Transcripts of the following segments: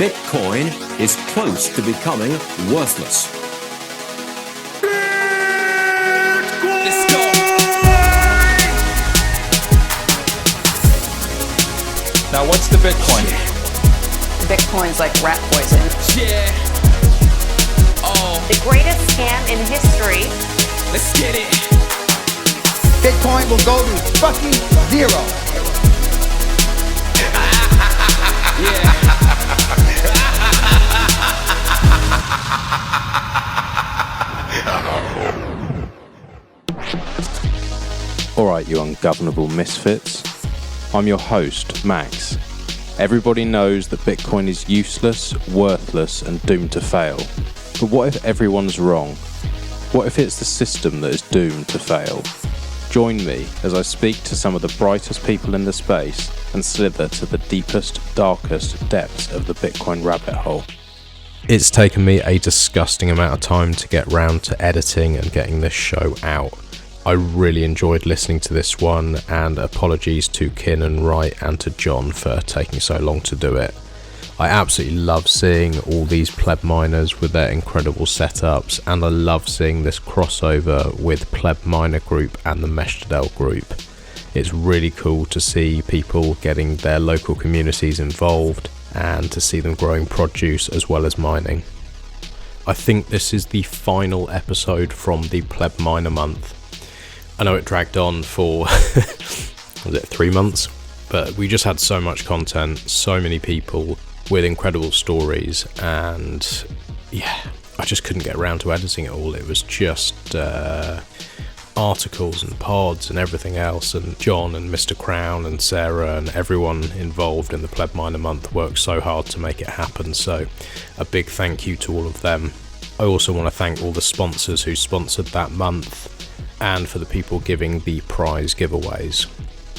Bitcoin is close to becoming worthless. Let's go. Now, what's the Bitcoin? Bitcoin's like rat poison. Yeah. Oh. The greatest scam in history. Let's get it. Bitcoin will go to fucking zero. Yeah. Alright, you ungovernable misfits. I'm your host, Max. Everybody knows that Bitcoin is useless, worthless, and doomed to fail. But what if everyone's wrong? What if it's the system that is doomed to fail? Join me as I speak to some of the brightest people in the space and slither to the deepest, darkest depths of the Bitcoin rabbit hole. It's taken me a disgusting amount of time to get round to editing and getting this show out. I really enjoyed listening to this one, and apologies to Keirnan Wright and to John for taking so long to do it. I absolutely love seeing all these pleb miners with their incredible setups, and I love seeing this crossover with Pleb Miner Group and the Meshtadel Group. It's really cool to see people getting their local communities involved and to see them growing produce as well as mining. I think this is the final episode from the PlebMinerMonth. I know it dragged on for, was it 3 months? But we just had so much content, so many people with incredible stories, and yeah, I just couldn't get around to editing it all. It was just articles and pods and everything else, and John and Mr. Crown and Sarah and everyone involved in the PlebMinerMonth worked so hard to make it happen, so a big thank you to all of them. I also want to thank all the sponsors who sponsored that month, and for the people giving the prize giveaways.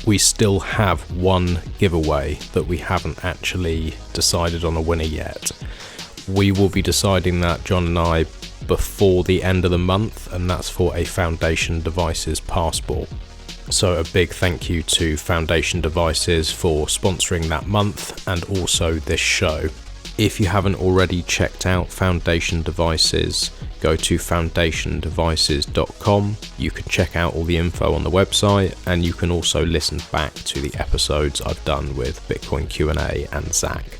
We still have one giveaway that we haven't actually decided on a winner yet. We will be deciding that, John and I, before the end of the month, and that's for a Foundation Devices passport. So a big thank you to Foundation Devices for sponsoring that month and also this show. If you haven't already checked out Foundation Devices, go to foundationdevices.com. You can check out all the info on the website, and you can also listen back to the episodes I've done with Bitcoin Q&A and Zach.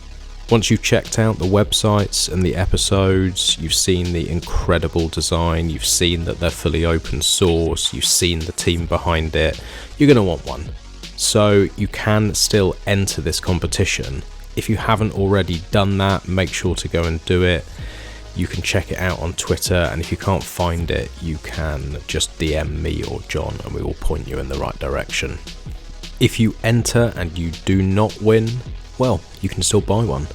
Once you've checked out the websites and the episodes, you've seen the incredible design, you've seen that they're fully open source, you've seen the team behind it, you're going to want one. So you can still enter this competition. If you haven't already done that, make sure to go and do it. You can check it out on Twitter, and if you can't find it, you can just DM me or John and we will point you in the right direction. If you enter and you do not win, well, you can still buy one.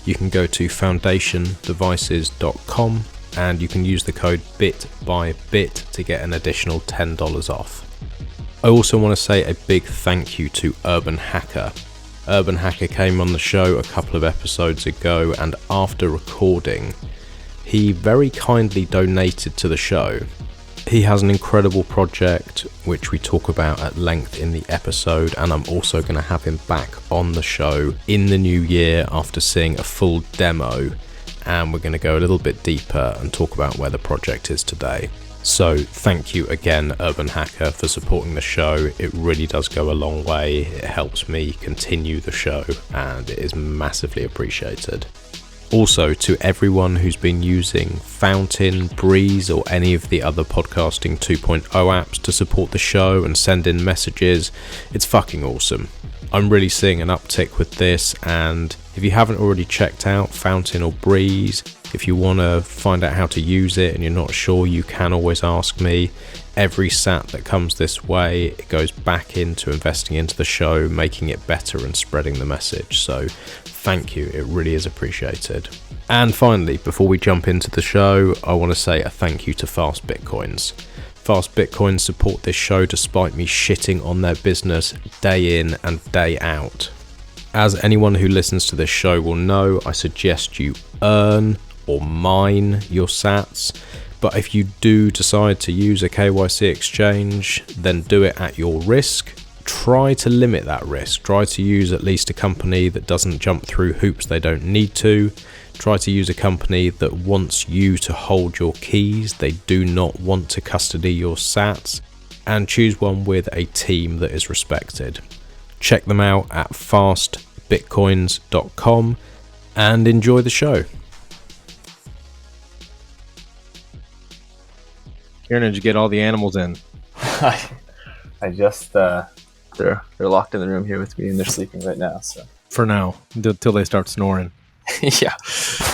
You can go to foundationdevices.com and you can use the code BITBYBIT to get an additional $10 off. I also want to say a big thank you to Urban Hacker. Urban Hacker came on the show a couple of episodes ago, and after recording, he very kindly donated to the show. He has an incredible project which we talk about at length in the episode, and I'm also going to have him back on the show in the new year after seeing a full demo, and we're going to go a little bit deeper and talk about where the project is today. So thank you again, Urban Hacker, for supporting the show. It really does go a long way. It helps me continue the show, and it is massively appreciated. Also, to everyone who's been using Fountain, Breeze, or any of the other Podcasting 2.0 apps to support the show and send in messages, it's fucking awesome. I'm really seeing an uptick with this, and if you haven't already checked out Fountain or Breeze, if you want to find out how to use it and you're not sure, you can always ask me. Every sat that comes this way, it goes back into investing into the show, making it better and spreading the message. So thank you, it really is appreciated. And finally, before we jump into the show, I want to say a thank you to Fast Bitcoins. Fast Bitcoins support this show despite me shitting on their business day in and day out. As anyone who listens to this show will know, I suggest you earn or mine your sats, but if you do decide to use a KYC exchange, then do it at your risk. try to limit that risk. Try to use at least a company that doesn't jump through hoops they don't need to. Try to use a company that wants you to hold your keys. They do not want to custody your sats. And choose one with a team that is respected. Check them out at fastbitcoins.com and enjoy the show. Kiernan, did you get all the animals in? I just they're locked in the room here with me and they're sleeping right now. So For now, till they start snoring. yeah,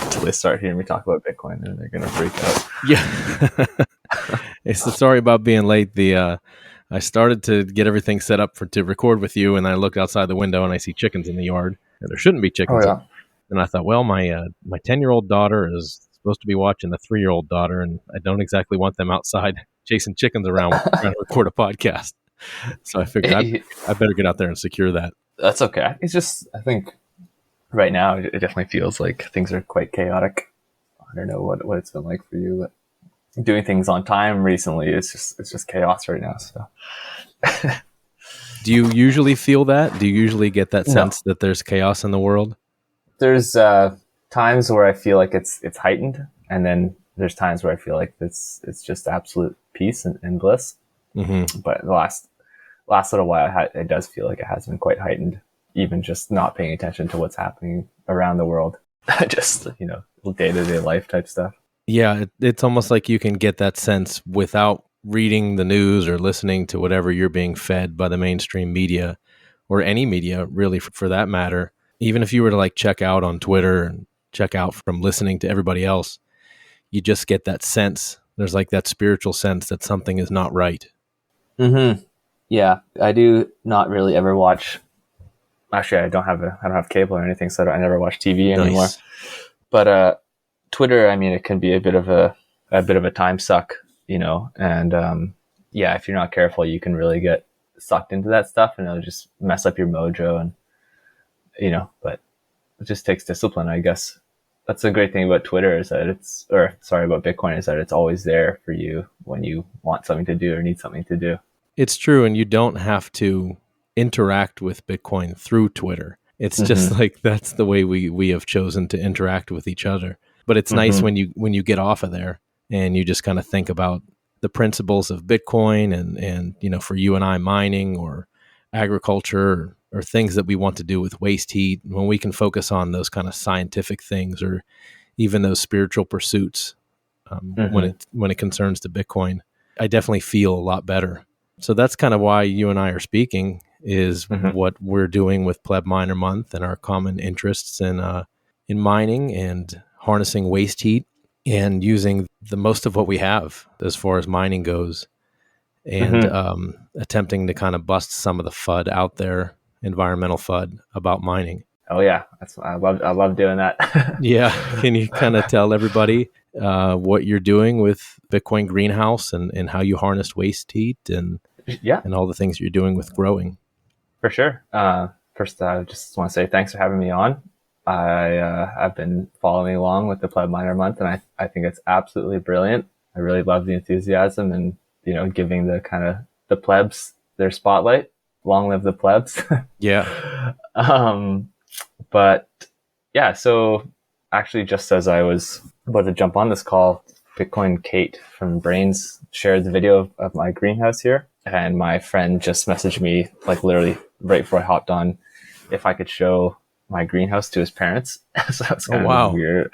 until they start hearing me talk about Bitcoin, and they're gonna freak out. Yeah. Sorry about being late. I started to get everything set up to record with you, and I look outside the window and I see chickens in the yard. And there shouldn't be chickens. Oh, yeah. And I thought, well, my 10-year-old daughter is supposed to be watching the 3-year-old daughter, and I don't exactly want them outside chasing chickens around trying to record a podcast. So I figured I better get out there and secure that. That's okay. It's just, I think right now it definitely feels like things are quite chaotic. I don't know what it's been like for you, but doing things on time recently, it's just chaos right now. So do you usually feel that? Do you usually get that sense that there's chaos in the world? There's times where I feel like it's heightened, and then there's times where I feel like it's just absolute peace and bliss. Mm-hmm. But the last little while, it does feel like it has been quite heightened, even just not paying attention to what's happening around the world. Just, day-to-day life type stuff. Yeah, it's almost like you can get that sense without reading the news or listening to whatever you're being fed by the mainstream media, or any media really for that matter. Even if you were to check out on Twitter and check out from listening to everybody else, you just get that sense. There's that spiritual sense that something is not right. Mm-hmm. Yeah, I do not really ever watch. Actually, I don't have cable or anything, so I never watch TV anymore. Nice. But Twitter, I mean, it can be a bit of a time suck, and if you're not careful, you can really get sucked into that stuff, and it'll just mess up your mojo, and but it just takes discipline, I guess. That's the great thing about Twitter is that about Bitcoin is that it's always there for you when you want something to do or need something to do. It's true, and you don't have to interact with Bitcoin through Twitter. It's just that's the way we have chosen to interact with each other. But it's nice when you get off of there and you just kind of think about the principles of Bitcoin and for you and I, mining or agriculture or things that we want to do with waste heat, when we can focus on those kind of scientific things or even those spiritual pursuits when it concerns to Bitcoin, I definitely feel a lot better. So that's kind of why you and I are speaking, is what we're doing with PlebMinerMonth and our common interests in mining and harnessing waste heat and using the most of what we have as far as mining goes, and attempting to kind of bust some of the FUD out there, environmental FUD about mining. Oh yeah, I love doing that. Yeah, can you kind of tell everybody what you're doing with Bitcoin Greenhouse and how you harness waste heat and all the things you're doing with growing? For sure. First, I just want to say thanks for having me on. I've been following along with the PlebMinerMonth, and I think it's absolutely brilliant. I really love the enthusiasm and giving the kind of the plebs their spotlight. Long live the plebs. Yeah. But yeah, so actually, just as I was about to jump on this call, Bitcoin Kate from Brains shared the video of my greenhouse here, and my friend just messaged me literally right before I hopped on if I could show my greenhouse to his parents. So it's kind of a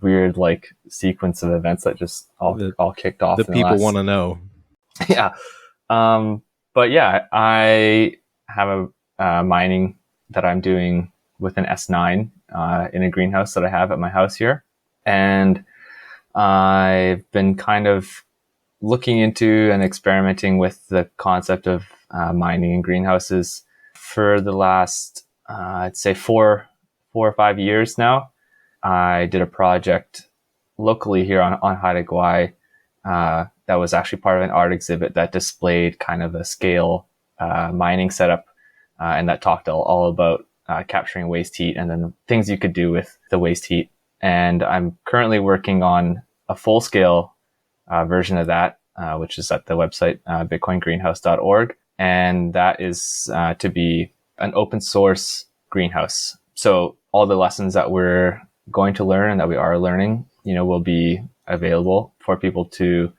weird sequence of events that just all kicked off. The people want to know. Yeah. But yeah, I have a mining that I'm doing with an S9 in a greenhouse that I have at my house here. And I've been kind of looking into and experimenting with the concept of mining in greenhouses for the last, I'd say 4 or 5 years now. I did a project locally here on Haida Gwaii that was actually part of an art exhibit that displayed kind of a scale mining setup, and that talked all about capturing waste heat and then things you could do with the waste heat. And I'm currently working on a full-scale version of that, which is at the website bitcoingreenhouse.org. and that is to be an open source greenhouse. So all the lessons that we're going to learn and that we are learning, will be available for people to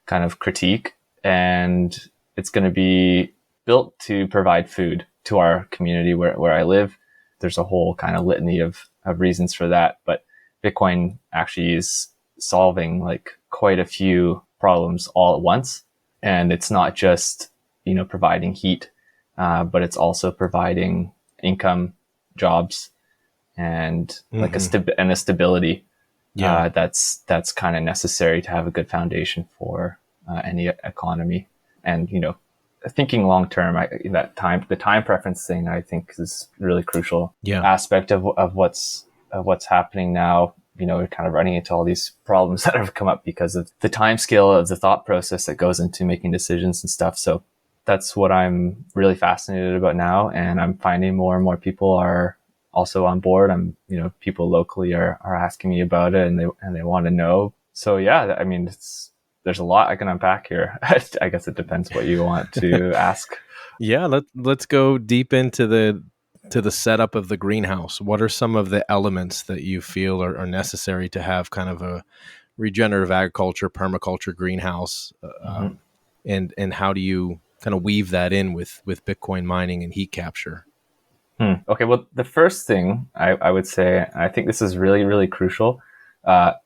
kind of critique, and it's going to be built to provide food to our community where I live. There's a whole kind of litany of reasons for that, but Bitcoin actually is solving like quite a few problems all at once. And it's not just, providing heat, but it's also providing income, jobs, and like a stability. Yeah. That's kind of necessary to have a good foundation for any economy. And, thinking long term, the time preference thing, I think, is really crucial aspect of what's happening now. We're kind of running into all these problems that have come up because of the time scale of the thought process that goes into making decisions and stuff. So that's what I'm really fascinated about now. And I'm finding more and more people are also on board. People locally are asking me about it, and they want to know. So yeah, I mean, there's a lot I can unpack here. I guess it depends what you want to ask. Yeah, let's go deep into the setup of the greenhouse. What are some of the elements that you feel are necessary to have kind of a regenerative agriculture, permaculture greenhouse? And how do you kind of weave that in with Bitcoin mining and heat capture? Okay, well, the first thing I would say, I think this is really, really crucial,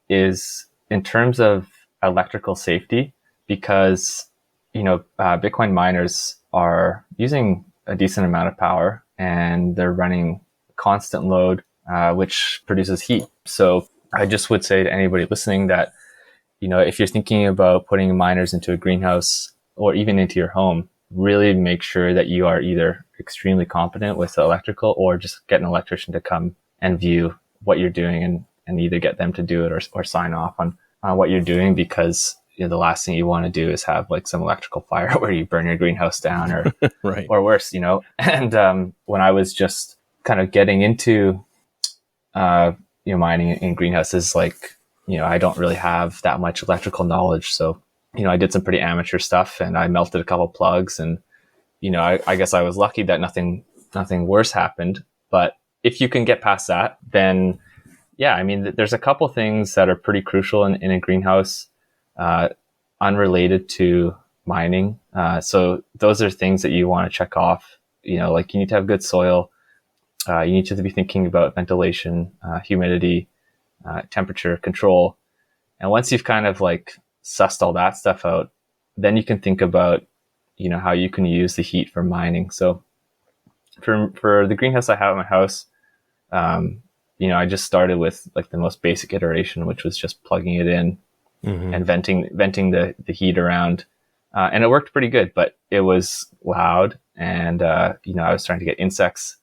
is in terms of electrical safety, because, Bitcoin miners are using a decent amount of power and they're running constant load, which produces heat. So I just would say to anybody listening that, if you're thinking about putting miners into a greenhouse or even into your home, really make sure that you are either extremely competent with the electrical or just get an electrician to come and view what you're doing and either get them to do it or sign off on what you're doing, because the last thing you want to do is have like some electrical fire where you burn your greenhouse down or right. or worse, And when I was just kind of getting into mining in greenhouses, like, I don't really have that much electrical knowledge. So, I did some pretty amateur stuff and I melted a couple plugs, and, I guess I was lucky that nothing worse happened. But if you can get past that, then yeah, I mean, there's a couple things that are pretty crucial in a greenhouse, unrelated to mining. So those are things that you want to check off. Like you need to have good soil. You need to be thinking about ventilation, humidity, temperature control. And once you've kind of like sussed all that stuff out, then you can think about, how you can use the heat for mining. So for the greenhouse I have at my house, I just started with like the most basic iteration, which was just plugging it in and venting the heat around. And it worked pretty good, but it was loud. And, I was trying to get insects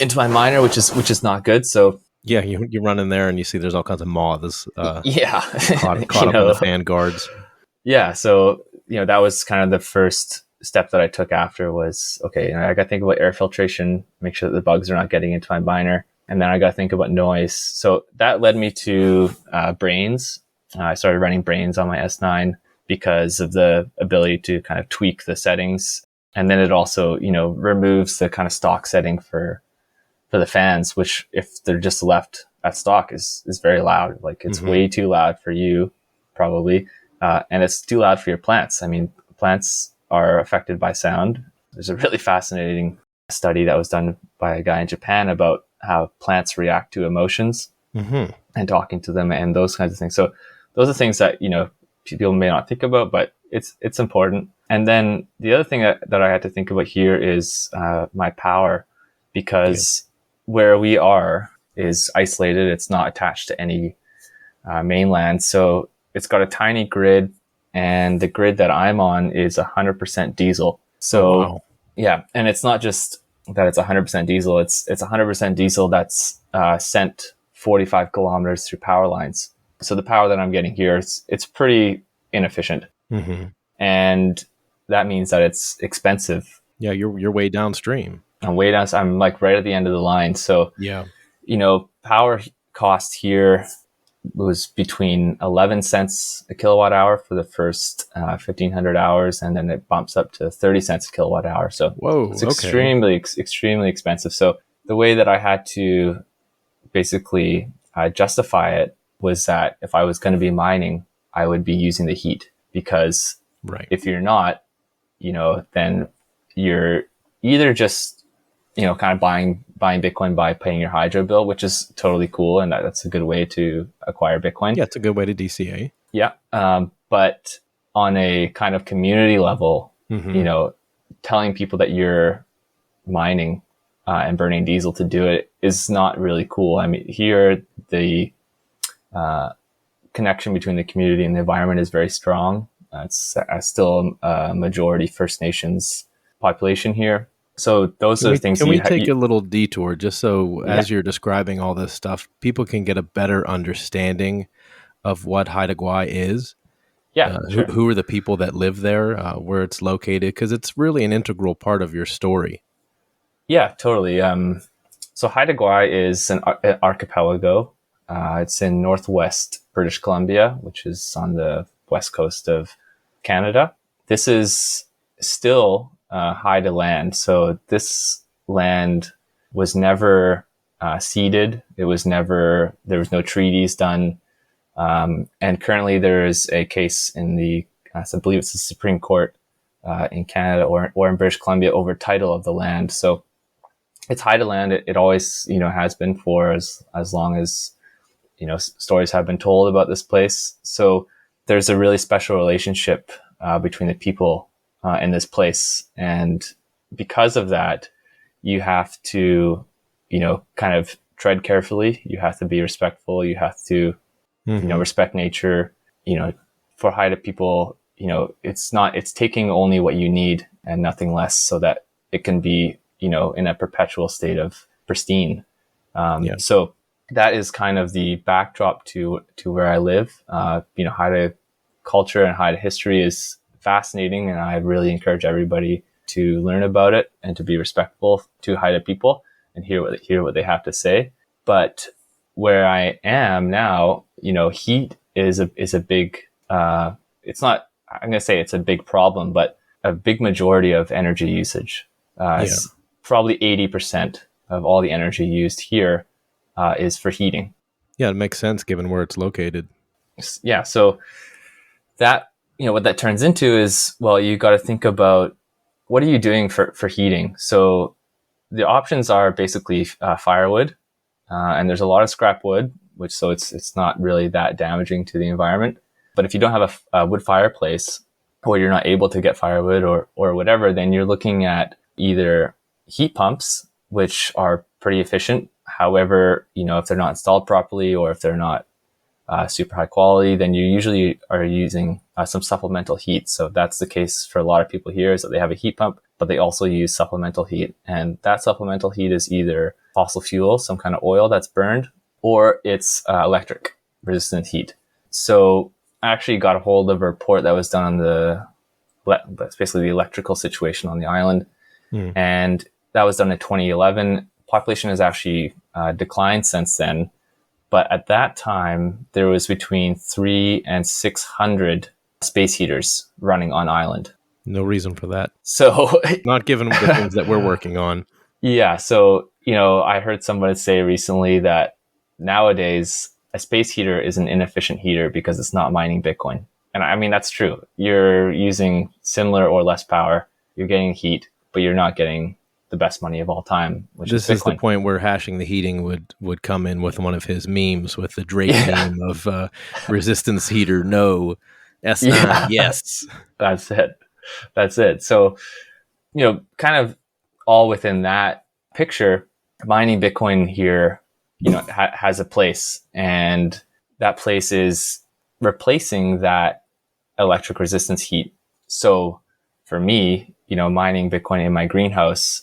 into my miner, which is not good. So yeah, you run in there and you see there's all kinds of moths. Caught up in the fan guards. Yeah. So, that was kind of the first step that I took after was, okay, I got to think about air filtration, make sure that the bugs are not getting into my miner. And then I got to think about noise. So that led me to brains. I started running brains on my S9 because of the ability to kind of tweak the settings. And then it also, removes the kind of stock setting for the fans, which if they're just left at stock is very loud. Like it's way too loud for you probably. And it's too loud for your plants. I mean, plants are affected by sound. There's a really fascinating study that was done by a guy in Japan about how plants react to emotions and talking to them and those kinds of things. So those are things that, people may not think about, but it's important. And then the other thing that I had to think about here is my power, because where we are is isolated. It's not attached to any mainland. So it's got a tiny grid, and the grid that I'm on is 100% diesel. So yeah, and it's not just that it's 100% diesel. It's 100% diesel that's sent 45 kilometers through power lines. So the power that I'm getting here, it's pretty inefficient. And that means that it's expensive. Yeah, you're way downstream. I'm way down. I'm like right at the end of the line. So yeah, power cost here was between 11 cents a kilowatt hour for the first 1,500 hours, and then it bumps up to 30 cents a kilowatt hour. So Whoa, it's okay. extremely expensive. So the way that I had to basically justify it was that if I was going to be mining, I would be using the heat, because Right. if you're not, then you're either just, kind of buying Bitcoin by paying your hydro bill, which is totally cool. And that's a good way to acquire Bitcoin. Yeah, it's a good way to DCA. Yeah. But on a kind of community level, telling people that you're mining and burning diesel to do it is not really cool. I mean, here, the connection between the community and the environment is very strong. It's still a majority First Nations population here. So those are the things. Can we take a little detour just so as you're describing all this stuff, people can get a better understanding of what Haida Gwaii is? Yeah. Sure. Who are the people that live there, where it's located? Because it's really an integral part of your story. Yeah, totally. So Haida Gwaii is an archipelago. It's in northwest British Columbia, which is on the west coast of Canada. This is still Haida land. So this land was never ceded. There was no treaties done. And currently there is a case in I believe it's the Supreme Court in Canada or in British Columbia over title of the land. So it's Haida land. It always, has been for as long as, stories have been told about this place. So there's a really special relationship between the people in this place. And because of that, you have to, kind of tread carefully. You have to be respectful. You have to, respect nature. For Haida people, it's taking only what you need and nothing less, so that it can be, in a perpetual state of pristine. So that is kind of the backdrop to where I live. Haida culture and Haida history is fascinating, and I really encourage everybody to learn about it and to be respectful to Haida people and hear what they have to say. But where I am now, heat is a big, it's not, I'm going to say it's a big problem, but a big majority of energy usage. It's probably 80% of all the energy used here is for heating. Yeah, it makes sense given where it's located. Yeah. So that, what that turns into is, well, you got to think about what are you doing for heating? So the options are basically firewood, and there's a lot of scrap wood, so it's not really that damaging to the environment. But if you don't have a wood fireplace, or you're not able to get firewood or whatever, then you're looking at either heat pumps, which are pretty efficient. However, if they're not installed properly, or if they're not super high quality, then you usually are using some supplemental heat. So that's the case for a lot of people here, is that they have a heat pump, but they also use supplemental heat. And that supplemental heat is either fossil fuel, some kind of oil that's burned, or it's electric resistant heat. So I actually got a hold of a report that was done on that's basically the electrical situation on the island. And that was done in 2011. Population has actually declined since then. But at that time, there was between 300 and 600 space heaters running on island. No reason for that. So not given the things that we're working on. Yeah. So, I heard somebody say recently that nowadays a space heater is an inefficient heater because it's not mining Bitcoin. And I mean, that's true. You're using similar or less power. You're getting heat, but you're not getting the best money of all time, which this is the point where Hashing the Heating would come in with one of his memes with the Drake meme of resistance heater, no, S9, yes. That's it. So, kind of all within that picture, mining Bitcoin here, has a place, and that place is replacing that electric resistance heat. So for me, mining Bitcoin in my greenhouse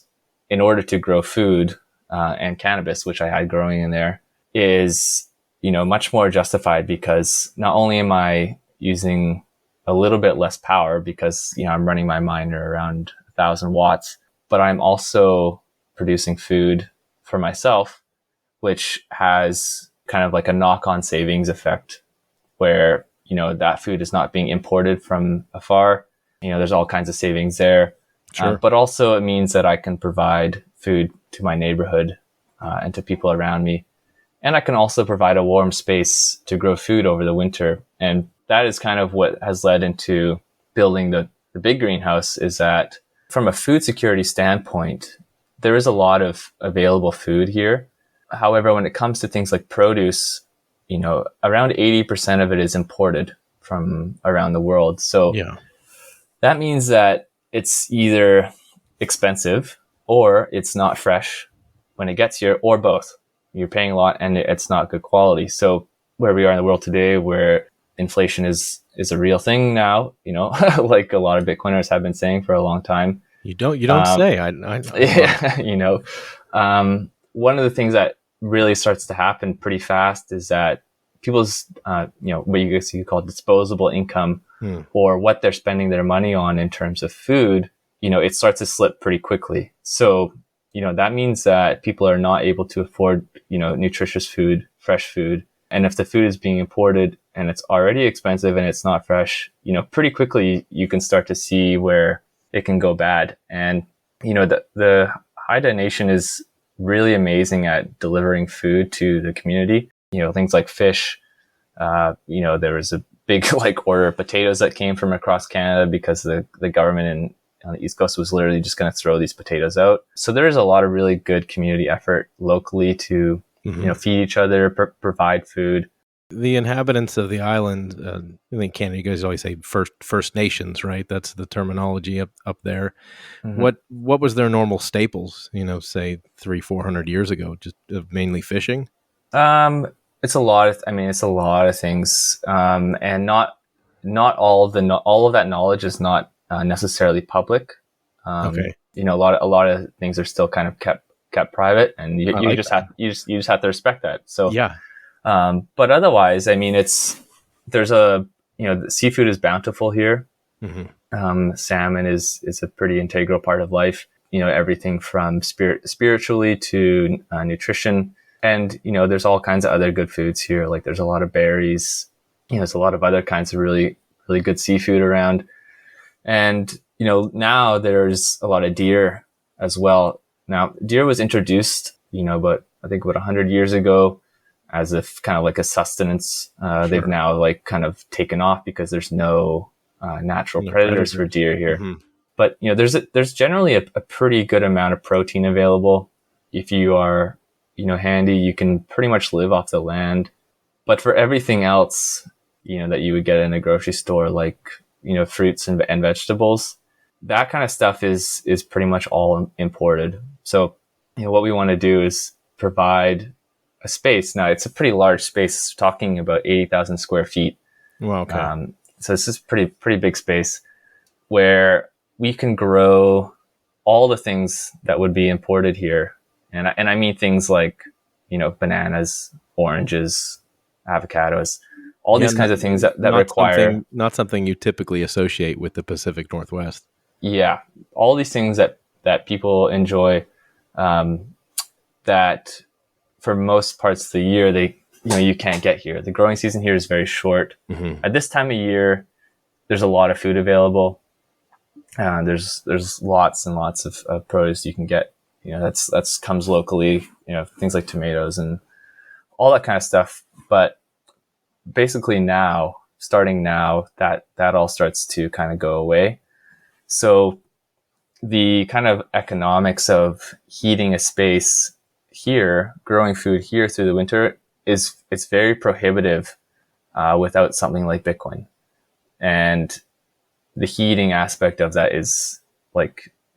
in order to grow food and cannabis, which I had growing in there, is, much more justified, because not only am I using a little bit less power because, I'm running my miner around 1,000 watts, but I'm also producing food for myself, which has kind of like a knock-on savings effect where, that food is not being imported from afar. There's all kinds of savings there. Sure. But also it means that I can provide food to my neighborhood and to people around me. And I can also provide a warm space to grow food over the winter. And that is kind of what has led into building the big greenhouse, is that from a food security standpoint, there is a lot of available food here. However, when it comes to things like produce, around 80% of it is imported from around the world. So that means that it's either expensive or it's not fresh when it gets here, or both. You're paying a lot and it's not good quality. So where we are in the world today, where inflation is a real thing now, like a lot of Bitcoiners have been saying for a long time. You don't say. Yeah, one of the things that really starts to happen pretty fast is that people's, what you guys could call disposable income, or what they're spending their money on in terms of food, it starts to slip pretty quickly. So, that means that people are not able to afford, nutritious food, fresh food. And if the food is being imported and it's already expensive and it's not fresh, pretty quickly you can start to see where it can go bad. And, the Haida Nation is really amazing at delivering food to the community. Things like fish. There was a big order of potatoes that came from across Canada because the government on the East Coast was literally just going to throw these potatoes out. So there is a lot of really good community effort locally to feed each other, provide food. The inhabitants of the island, I think Canada, you guys always say First Nations, right? That's the terminology up there. What was their normal staples, say 300-400 years ago? Just mainly fishing? It's a lot of things. And not all of that knowledge is not necessarily public. Okay. A lot of things are still kind of kept private, and you just have to respect that. So yeah. But otherwise, the seafood is bountiful here. Salmon is a pretty integral part of life. Everything from spiritually to nutrition. And, there's all kinds of other good foods here. Like there's a lot of berries, there's a lot of other kinds of really, really good seafood around. And, now there's a lot of deer as well. Now, deer was introduced, about 100 years ago as if kind of like a sustenance. Sure. They've now kind of taken off because there's no natural predators for deer here. But, there's generally a pretty good amount of protein available. If you are, handy, you can pretty much live off the land. But for everything else, that you would get in a grocery store, like, fruits and vegetables, that kind of stuff is pretty much all imported. So, what we want to do is provide a space. Now, it's a pretty large space, talking about 80,000 square feet. Well, okay. So this is pretty big space where we can grow all the things that would be imported here. And I mean things like, bananas, oranges, avocados, all these kinds of things that require... Not something you typically associate with the Pacific Northwest. Yeah. All these things that people enjoy, that for most parts of the year, you can't get here. The growing season here is very short. At this time of year, there's a lot of food available. There's lots and lots of produce you can get. That's comes locally, things like tomatoes and all that kind of stuff. But basically starting now, that all starts to kind of go away. So the kind of economics of heating a space here, growing food here through the winter, it's very prohibitive without something like Bitcoin. And the heating aspect of that is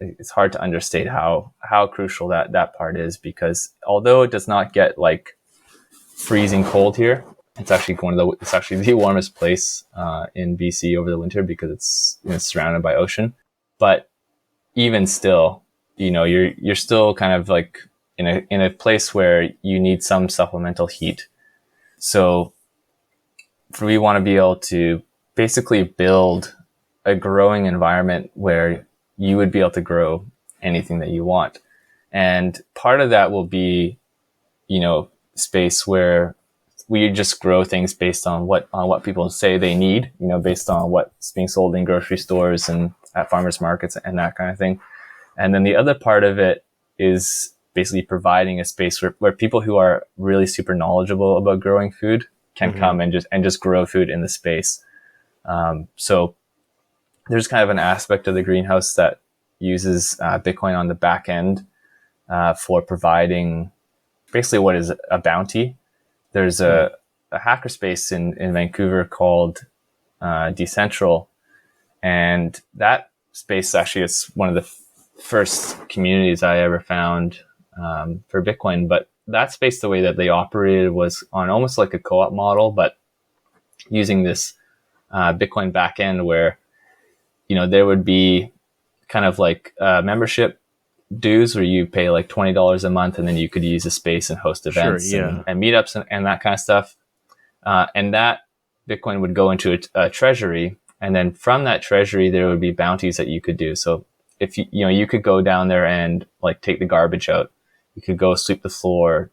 it's hard to understate how crucial that part is, because although it does not get freezing cold here, it's actually the warmest place in BC over the winter, because it's surrounded by ocean. But even still, you're still kind of in a place where you need some supplemental heat. So we want to be able to basically build a growing environment where you would be able to grow anything that you want. And part of that will be, space where we just grow things based on what people say they need, based on what's being sold in grocery stores and at farmers markets and that kind of thing. And then the other part of it is basically providing a space where people who are really super knowledgeable about growing food can come and just grow food in the space. So there's kind of an aspect of the greenhouse that uses Bitcoin on the back end for providing basically what is a bounty. There's a hackerspace in Vancouver called Decentral, and that space actually is one of the first communities I ever found for Bitcoin. But that space, the way that they operated was on almost like a co-op model, but using this Bitcoin backend where there would be kind of like membership dues where you pay like $20 a month, and then you could use the space and host events and meetups and that kind of stuff. And that Bitcoin would go into a treasury, and then from that treasury there would be bounties that you could do. So if you could go down there and like take the garbage out, you could go sweep the floor,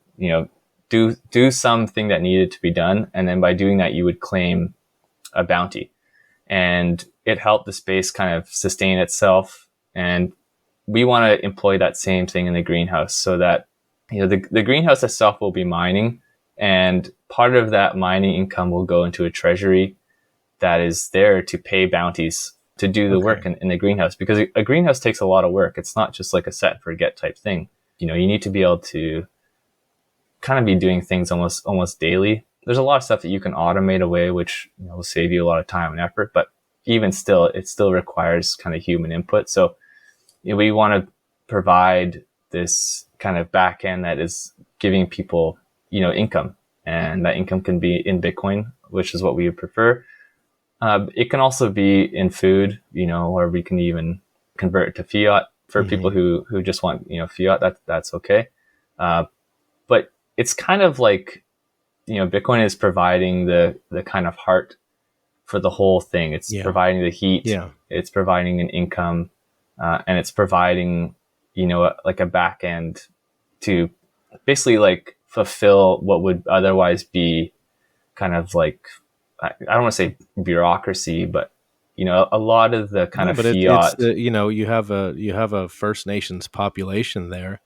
do something that needed to be done, and then by doing that you would claim a bounty, and it helped the space kind of sustain itself. And we want to employ that same thing in the greenhouse, so that the greenhouse itself will be mining, and part of that mining income will go into a treasury that is there to pay bounties to do the work in the greenhouse, because a greenhouse takes a lot of work. It's not just like a set and forget type thing. You need to be able to kind of be doing things almost daily. There's a lot of stuff that you can automate away, which will save you a lot of time and effort, but even still, it still requires kind of human input. So we want to provide this kind of back end that is giving people, income, and that income can be in Bitcoin, which is what we would prefer. It can also be in food, or we can even convert it to fiat for people who just want, fiat. That's okay. But it's kind of like, Bitcoin is providing the kind of heart for the whole thing. It's providing the heat. It's providing an income. And it's providing, like a back end to basically like fulfill what would otherwise be kind of like, I don't want to say bureaucracy, but, a lot of the kind of fiat. You have a First Nations population there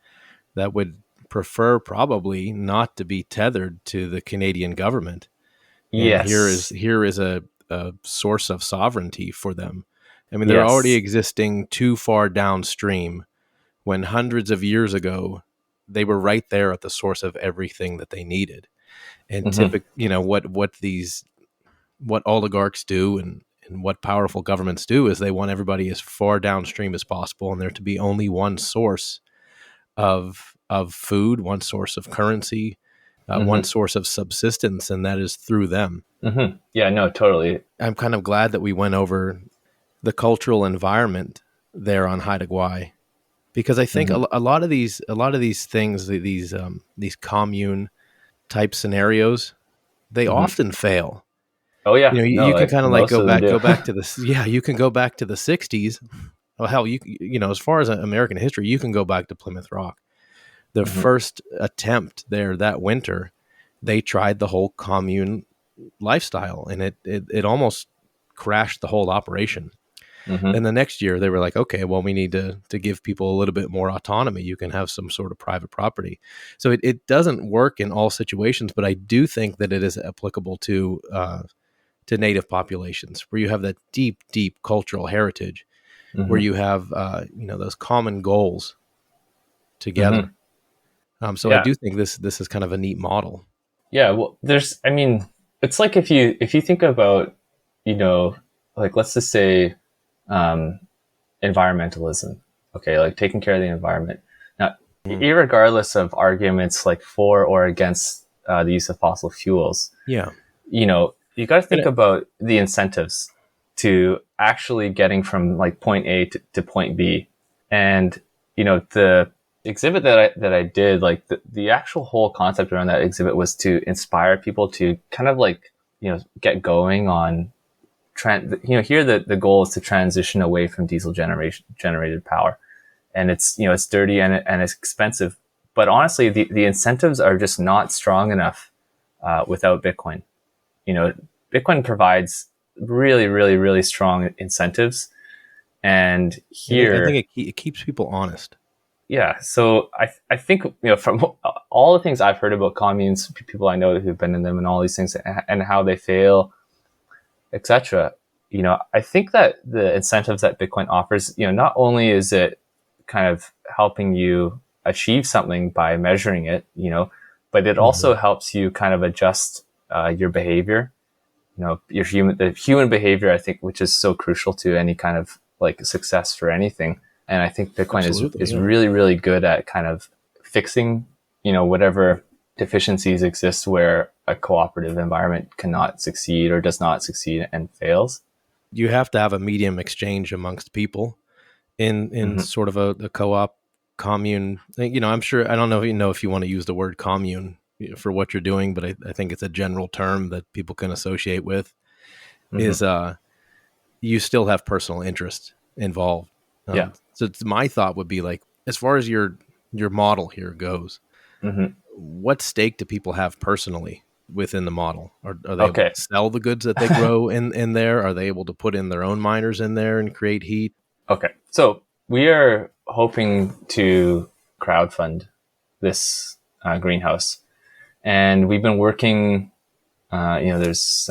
that would prefer probably not to be tethered to the Canadian government. And Yes. here is a source of sovereignty for them. I mean, they're already existing too far downstream, when hundreds of years ago, they were right there at the source of everything that they needed. And what oligarchs do and what powerful governments do is they want everybody as far downstream as possible, and there to be only one source of food, one source of currency, one source of subsistence, and that is through them. Yeah, no, totally. I'm kind of glad that we went over the cultural environment there on Haida Gwaii, because I think a lot of these things, these commune type scenarios, they often fail. Oh yeah, you can kind of like go back to this. Yeah, you can go back to the 60s. Well, hell, as far as American history, you can go back to Plymouth Rock. The first attempt there that winter, they tried the whole commune lifestyle, and it almost crashed the whole operation. Then the next year they were like, okay, well, we need to give people a little bit more autonomy. You can have some sort of private property. So it doesn't work in all situations, but I do think that it is applicable to native populations where you have that deep, deep cultural heritage, where you have, those common goals together. So I do think this is kind of a neat model. Yeah. Well, it's like if you think about, like, let's just say, environmentalism. Okay. Like taking care of the environment. Now, irregardless of arguments like for or against the use of fossil fuels, you got to think about the incentives to actually getting from like point A to point B. And, the exhibit that I did, like the actual whole concept around that exhibit was to inspire people to kind of like, get going on here the goal is to transition away from diesel generated power. And it's, it's dirty and it's expensive, but honestly, the incentives are just not strong enough without Bitcoin. Bitcoin provides really, really, really strong incentives. And here, I think it keeps people honest. yeah. So I think, from all the things I've heard about communes, people I know who've been in them and all these things and how they fail, etc. I think that the incentives that Bitcoin offers, not only is it kind of helping you achieve something by measuring it, but it also helps you kind of adjust your behavior, the human behavior, I think, which is so crucial to any kind of like success for anything. And I think Bitcoin is really, really good at kind of fixing, whatever deficiencies exist where a cooperative environment cannot succeed or does not succeed and fails. You have to have a medium exchange amongst people in sort of a co-op commune. I'm sure, I don't know if you want to use the word commune for what you're doing, but I think it's a general term that people can associate with is you still have personal interest involved. So my thought would be like, as far as your model here goes, what stake do people have personally within the model? Are they able to sell the goods that they grow in there? Are they able to put in their own miners in there and create heat? Okay. So we are hoping to crowdfund this greenhouse. And we've been working, there's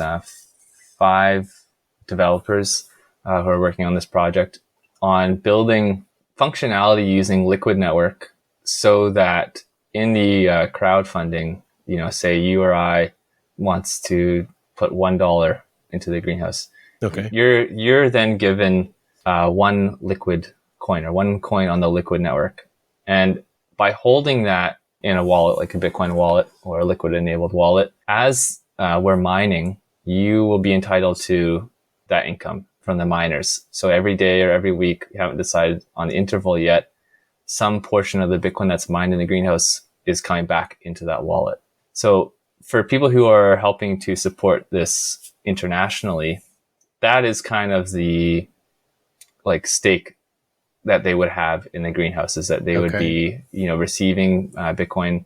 5 developers who are working on this project on building functionality using Liquid Network so that in the crowdfunding, say you or I wants to put $1 into the greenhouse. Okay. You're then given one Liquid coin or one coin on the Liquid Network. And by holding that in a wallet, like a Bitcoin wallet or a Liquid enabled wallet, as we're mining, you will be entitled to that income from the miners. So every day or every week, we haven't decided on the interval yet, some portion of the Bitcoin that's mined in the greenhouse is coming back into that wallet. So for people who are helping to support this internationally, that is kind of the stake that they would have in the greenhouse, is that they would be, receiving Bitcoin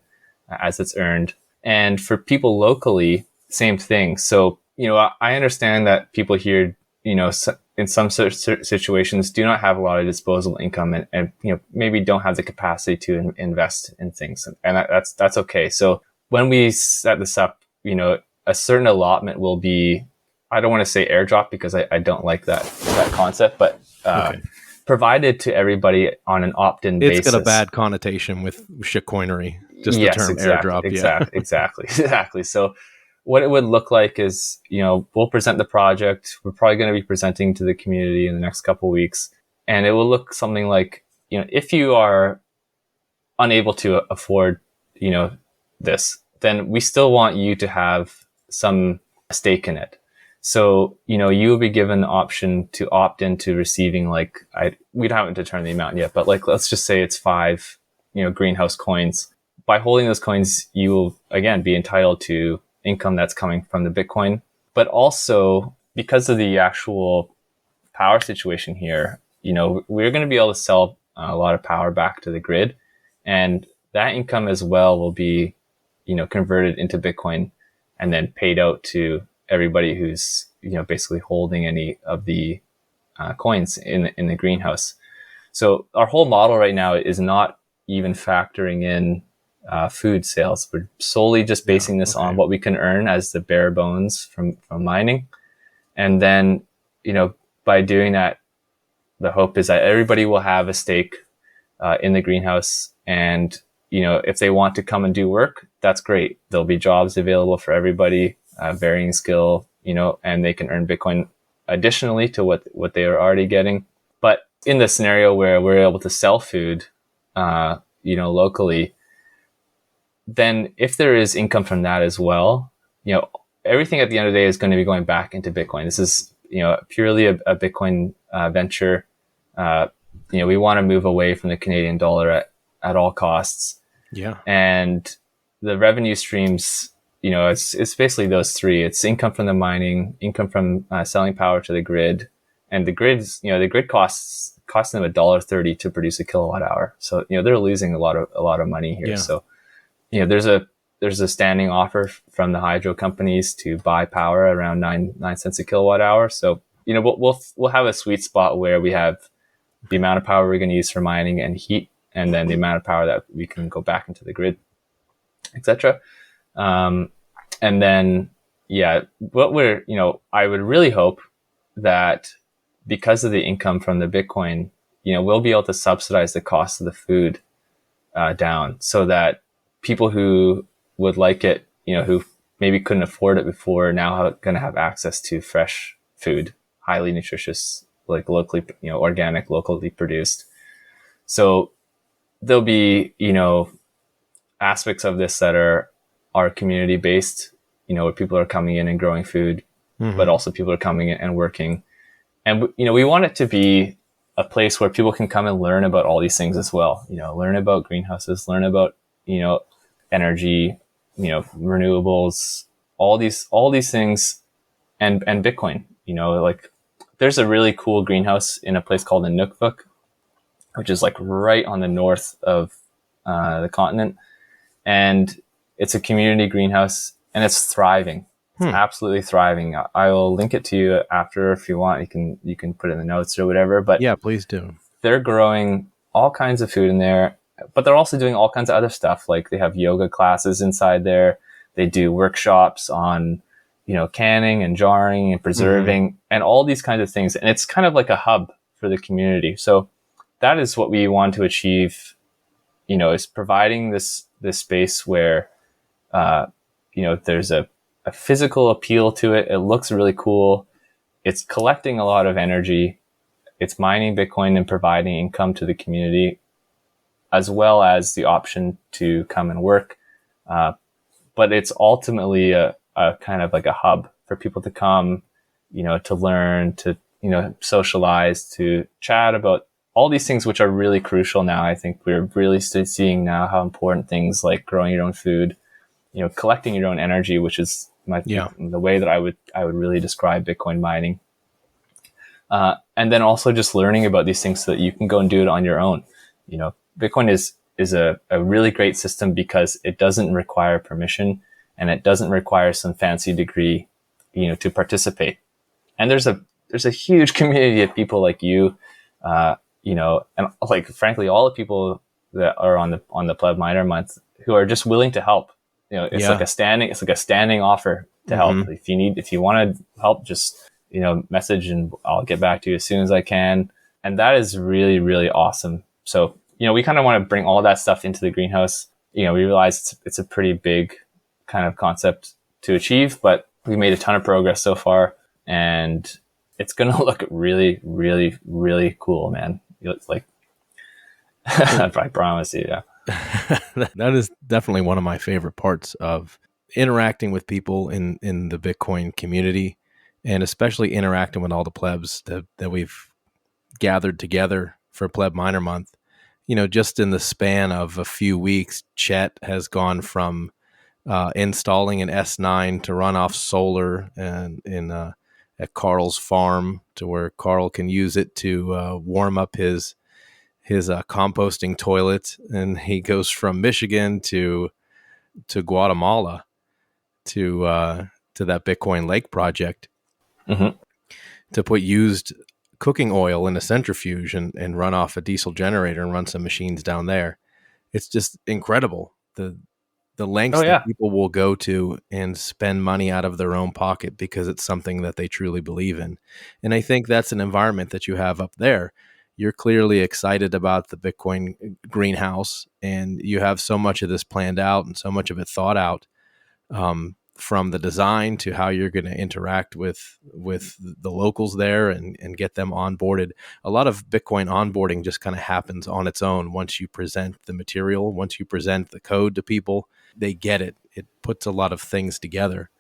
as it's earned. And for people locally, same thing. So, I understand that people here, in some situations do not have a lot of disposable income and maybe don't have the capacity to invest in things. And that's okay. So when we set this up, a certain allotment will be, I don't want to say airdrop because I don't like that concept, but provided to everybody on an opt-in basis. It's got a bad connotation with shitcoinery, just the term airdrop. Exactly. So what it would look like is, we'll present the project. We're probably going to be presenting to the community in the next couple of weeks. And it will look something like, if you are unable to afford, this, then we still want you to have some stake in it. So, you will be given the option to opt into receiving we haven't determined the amount yet, but let's just say it's 5, greenhouse coins. By holding those coins, you will again be entitled to income that's coming from the Bitcoin, but also because of the actual power situation here, we're going to be able to sell a lot of power back to the grid, and that income as well will be, converted into Bitcoin and then paid out to everybody who's, basically holding any of the coins in the greenhouse. So our whole model right now is not even factoring in food sales. We're solely just basing this on what we can earn as the bare bones from mining. And then, by doing that, the hope is that everybody will have a stake in the greenhouse. And, if they want to come and do work, that's great. There'll be jobs available for everybody, varying skill, and they can earn Bitcoin additionally to what they are already getting. But in the scenario where we're able to sell food, locally, then if there is income from that as well, everything at the end of the day is going to be going back into Bitcoin. This is, purely a Bitcoin venture. We want to move away from the Canadian dollar at all costs. Yeah. And the revenue streams, it's basically those 3. It's income from the mining, income from selling power to the grid, and the grids, the grid costs them $1.30 to produce a kilowatt hour. So, they're losing a lot of money here. Yeah. So, there's a there's a standing offer from the hydro companies to buy power around 9 cents a kilowatt hour. So, we'll have a sweet spot where we have the amount of power we're going to use for mining and heat, and then the amount of power that we can go back into the grid, etc. And then, I would really hope that because of the income from the Bitcoin, we'll be able to subsidize the cost of the food down, so that people who would like it, who maybe couldn't afford it before, now are going to have access to fresh food, highly nutritious, like locally, organic, locally produced. So there'll be, aspects of this that are community based, where people are coming in and growing food, but also people are coming in and working. And, we want it to be a place where people can come and learn about all these things as well. Learn about greenhouses, learn about, energy, renewables, all these things, and Bitcoin. Like there's a really cool greenhouse in a place called Inukvik, which is like right on the north of the continent, and it's a community greenhouse, and it's thriving. It's absolutely thriving. I will link it to you after if you want. You can put it in the notes or whatever. But yeah, please do. They're growing all kinds of food in there, but they're also doing all kinds of other stuff. Like they have yoga classes inside there. They do workshops on, canning and jarring and preserving and all these kinds of things. And it's kind of like a hub for the community. So that is what we want to achieve, is providing this space where, there's a physical appeal to it. It looks really cool. It's collecting a lot of energy. It's mining Bitcoin and providing income to the community, as well as the option to come and work. But it's ultimately a kind of like a hub for people to come, to learn, to, socialize, to chat about all these things, which are really crucial now. I think we're really seeing now how important things like growing your own food, collecting your own energy, which is the way that I would really describe Bitcoin mining. And then also just learning about these things so that you can go and do it on your own. Bitcoin is a really great system because it doesn't require permission, and it doesn't require some fancy degree, to participate. And there's a huge community of people like you, and like, frankly, all the people that are on the PlebMinerMonth who are just willing to help. It's like a standing offer to help. If you want to help, just, message and I'll get back to you as soon as I can. And that is really, really awesome. So, we kind of want to bring all that stuff into the greenhouse. We realize it's a pretty big kind of concept to achieve, but we made a ton of progress so far, and it's going to look really, really, really cool, man. It's like, I promise you. Yeah. That is definitely one of my favorite parts of interacting with people in the Bitcoin community, and especially interacting with all the plebs that we've gathered together for PlebMinerMonth. Just in the span of a few weeks, Chet has gone from installing an S9 to run off solar and at Carl's farm, to where Carl can use it to warm up his composting toilet, and he goes from Michigan to Guatemala to that Bitcoin Lake project to put used cooking oil in a centrifuge and run off a diesel generator and run some machines down there. It's just incredible the lengths that people will go to and spend money out of their own pocket because it's something that they truly believe in. And I think that's an environment that you have up there. You're clearly excited about the Bitcoin greenhouse, and you have so much of this planned out and so much of it thought out, from the design to how you're going to interact with the locals there and get them onboarded. A lot of Bitcoin onboarding just kind of happens on its own. Once you present the material, once you present the code to people, they get it. It puts a lot of things together.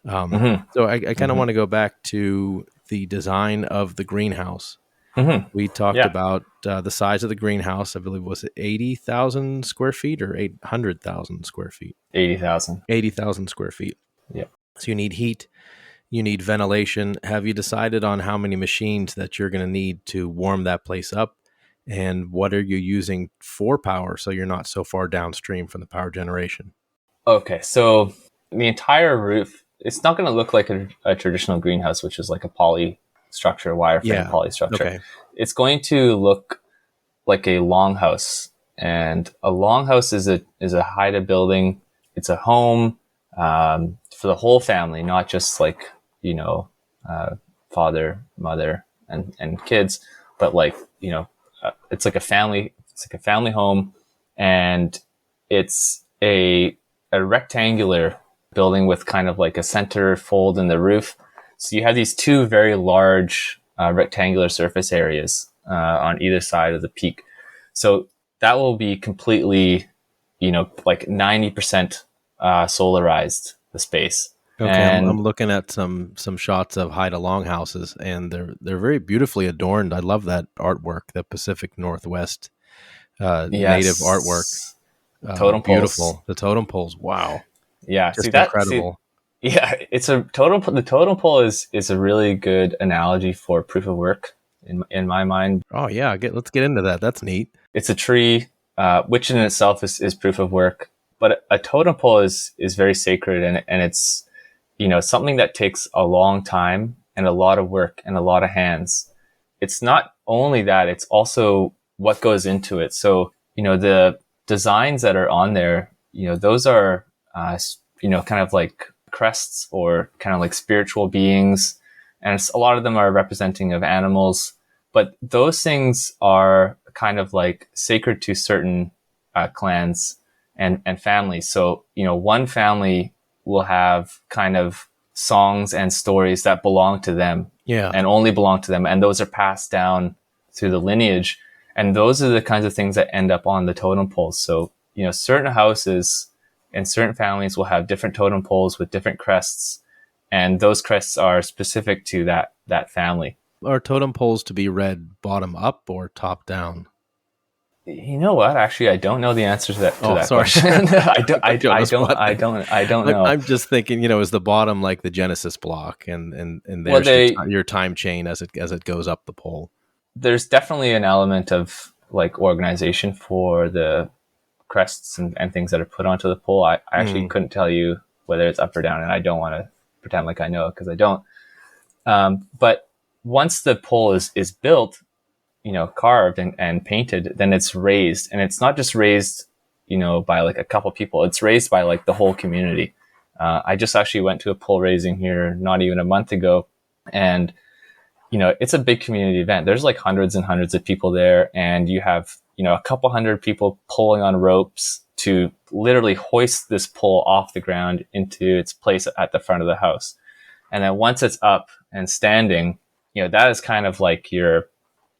So I kind of want to go back to the design of the greenhouse. We talked about the size of the greenhouse. I believe, was it 80,000 square feet or 800,000 square feet? 80,000. 80,000 square feet. Yeah. So you need heat, you need ventilation. Have you decided on how many machines that you're going to need to warm that place up? And what are you using for power so you're not so far downstream from the power generation? Okay, so the entire roof, it's not going to look like a traditional greenhouse, which is like a poly structure, wireframe poly structure. Okay. It's going to look like a longhouse, and a longhouse is a Haida building. It's a home for the whole family, not just like father, mother, and kids, but like it's like a family. It's like a family home, and it's a rectangular building with kind of like a center fold in the roof. So you have these two very large rectangular surface areas on either side of the peak. So that will be completely, like 90% solarized, the space. Okay, And I'm looking at some shots of Haida longhouses, and they're very beautifully adorned. I love that artwork, the Pacific Northwest native artwork. Totem poles. Beautiful. The totem poles. Wow. Yeah, Just incredible. It's a totem. The totem pole is a really good analogy for proof of work in my mind. Oh yeah, let's get into that. That's neat. It's a tree, which in itself is proof of work. But a totem pole is very sacred, and it's something that takes a long time and a lot of work and a lot of hands. It's not only that; it's also what goes into it. So the designs that are on there, those are kind of like crests or kind of like spiritual beings, and a lot of them are representing of animals. But those things are kind of like sacred to certain clans and families. So one family will have kind of songs and stories that belong to them, and only belong to them, and those are passed down through the lineage. And those are the kinds of things that end up on the totem poles. So certain houses and certain families will have different totem poles with different crests, and those crests are specific to that family. Are totem poles to be read bottom up or top down? You know what? Actually, I don't know the answer to that. Sorry. Question. I don't know. I'm just thinking, is the bottom like the Genesis block, and there's your time chain as it goes up the pole. There's definitely an element of like organization for the crests and things that are put onto the pole. I actually couldn't tell you whether it's up or down, and I don't want to pretend like I know because I don't. But once the pole is built, carved and painted, then it's raised, and it's not just raised, by like a couple people. It's raised by like the whole community. I just actually went to a pole raising here not even a month ago, and it's a big community event. There's like hundreds and hundreds of people there, and you have a couple hundred people pulling on ropes to literally hoist this pole off the ground into its place at the front of the house. And then once it's up and standing, that is kind of like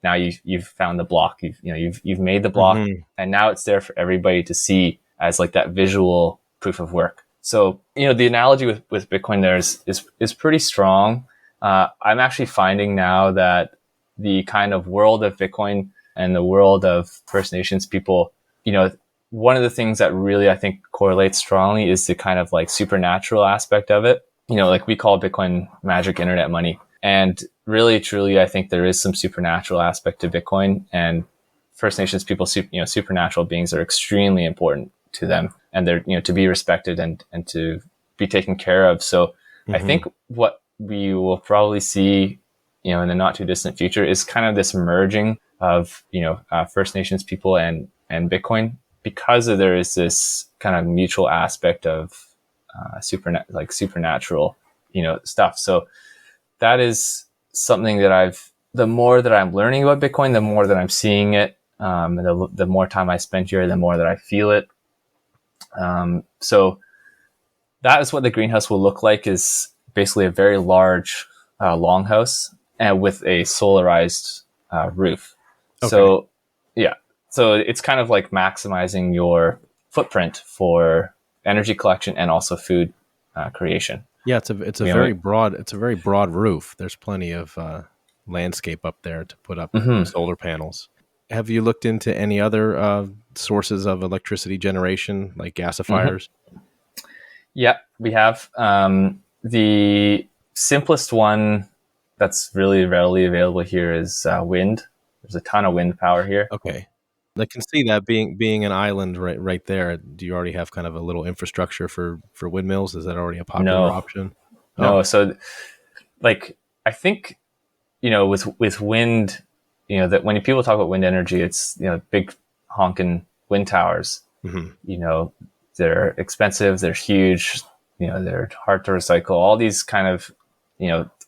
now you've found the block. You've made the block, and now it's there for everybody to see as like that visual proof of work. So the analogy with Bitcoin there is pretty strong. I'm actually finding now that the kind of world of Bitcoin and the world of First Nations people, one of the things that really I think correlates strongly is the kind of like supernatural aspect of it. Like we call Bitcoin magic internet money. And really, truly, I think there is some supernatural aspect to Bitcoin, and First Nations people, supernatural beings are extremely important to them, and they're, to be respected and to be taken care of. So I think what we will probably see, in the not too distant future is kind of this merging of, First Nations people and Bitcoin, because there is this kind of mutual aspect of supernatural, stuff. So that is something that the more that I'm learning about Bitcoin, the more that I'm seeing it, the more time I spend here, the more that I feel it. So that is what the greenhouse will look like, is basically a very large longhouse and with a solarized roof. Okay. So yeah, so it's kind of like maximizing your footprint for energy collection and also food creation. Yeah, it's a very broad roof. There's plenty of landscape up there to put up solar panels. Have you looked into any other sources of electricity generation, like gasifiers? Yeah, we have. The simplest one that's really readily available here is wind. There's a ton of wind power here. Okay. I can see that being an island right there. Do you already have kind of a little infrastructure for windmills? Is that already a popular No. option? No, Oh, so like I think with wind, that when people talk about wind energy, it's big honking wind towers. mhm. They're expensive, they're huge, they're hard to recycle. All these kind of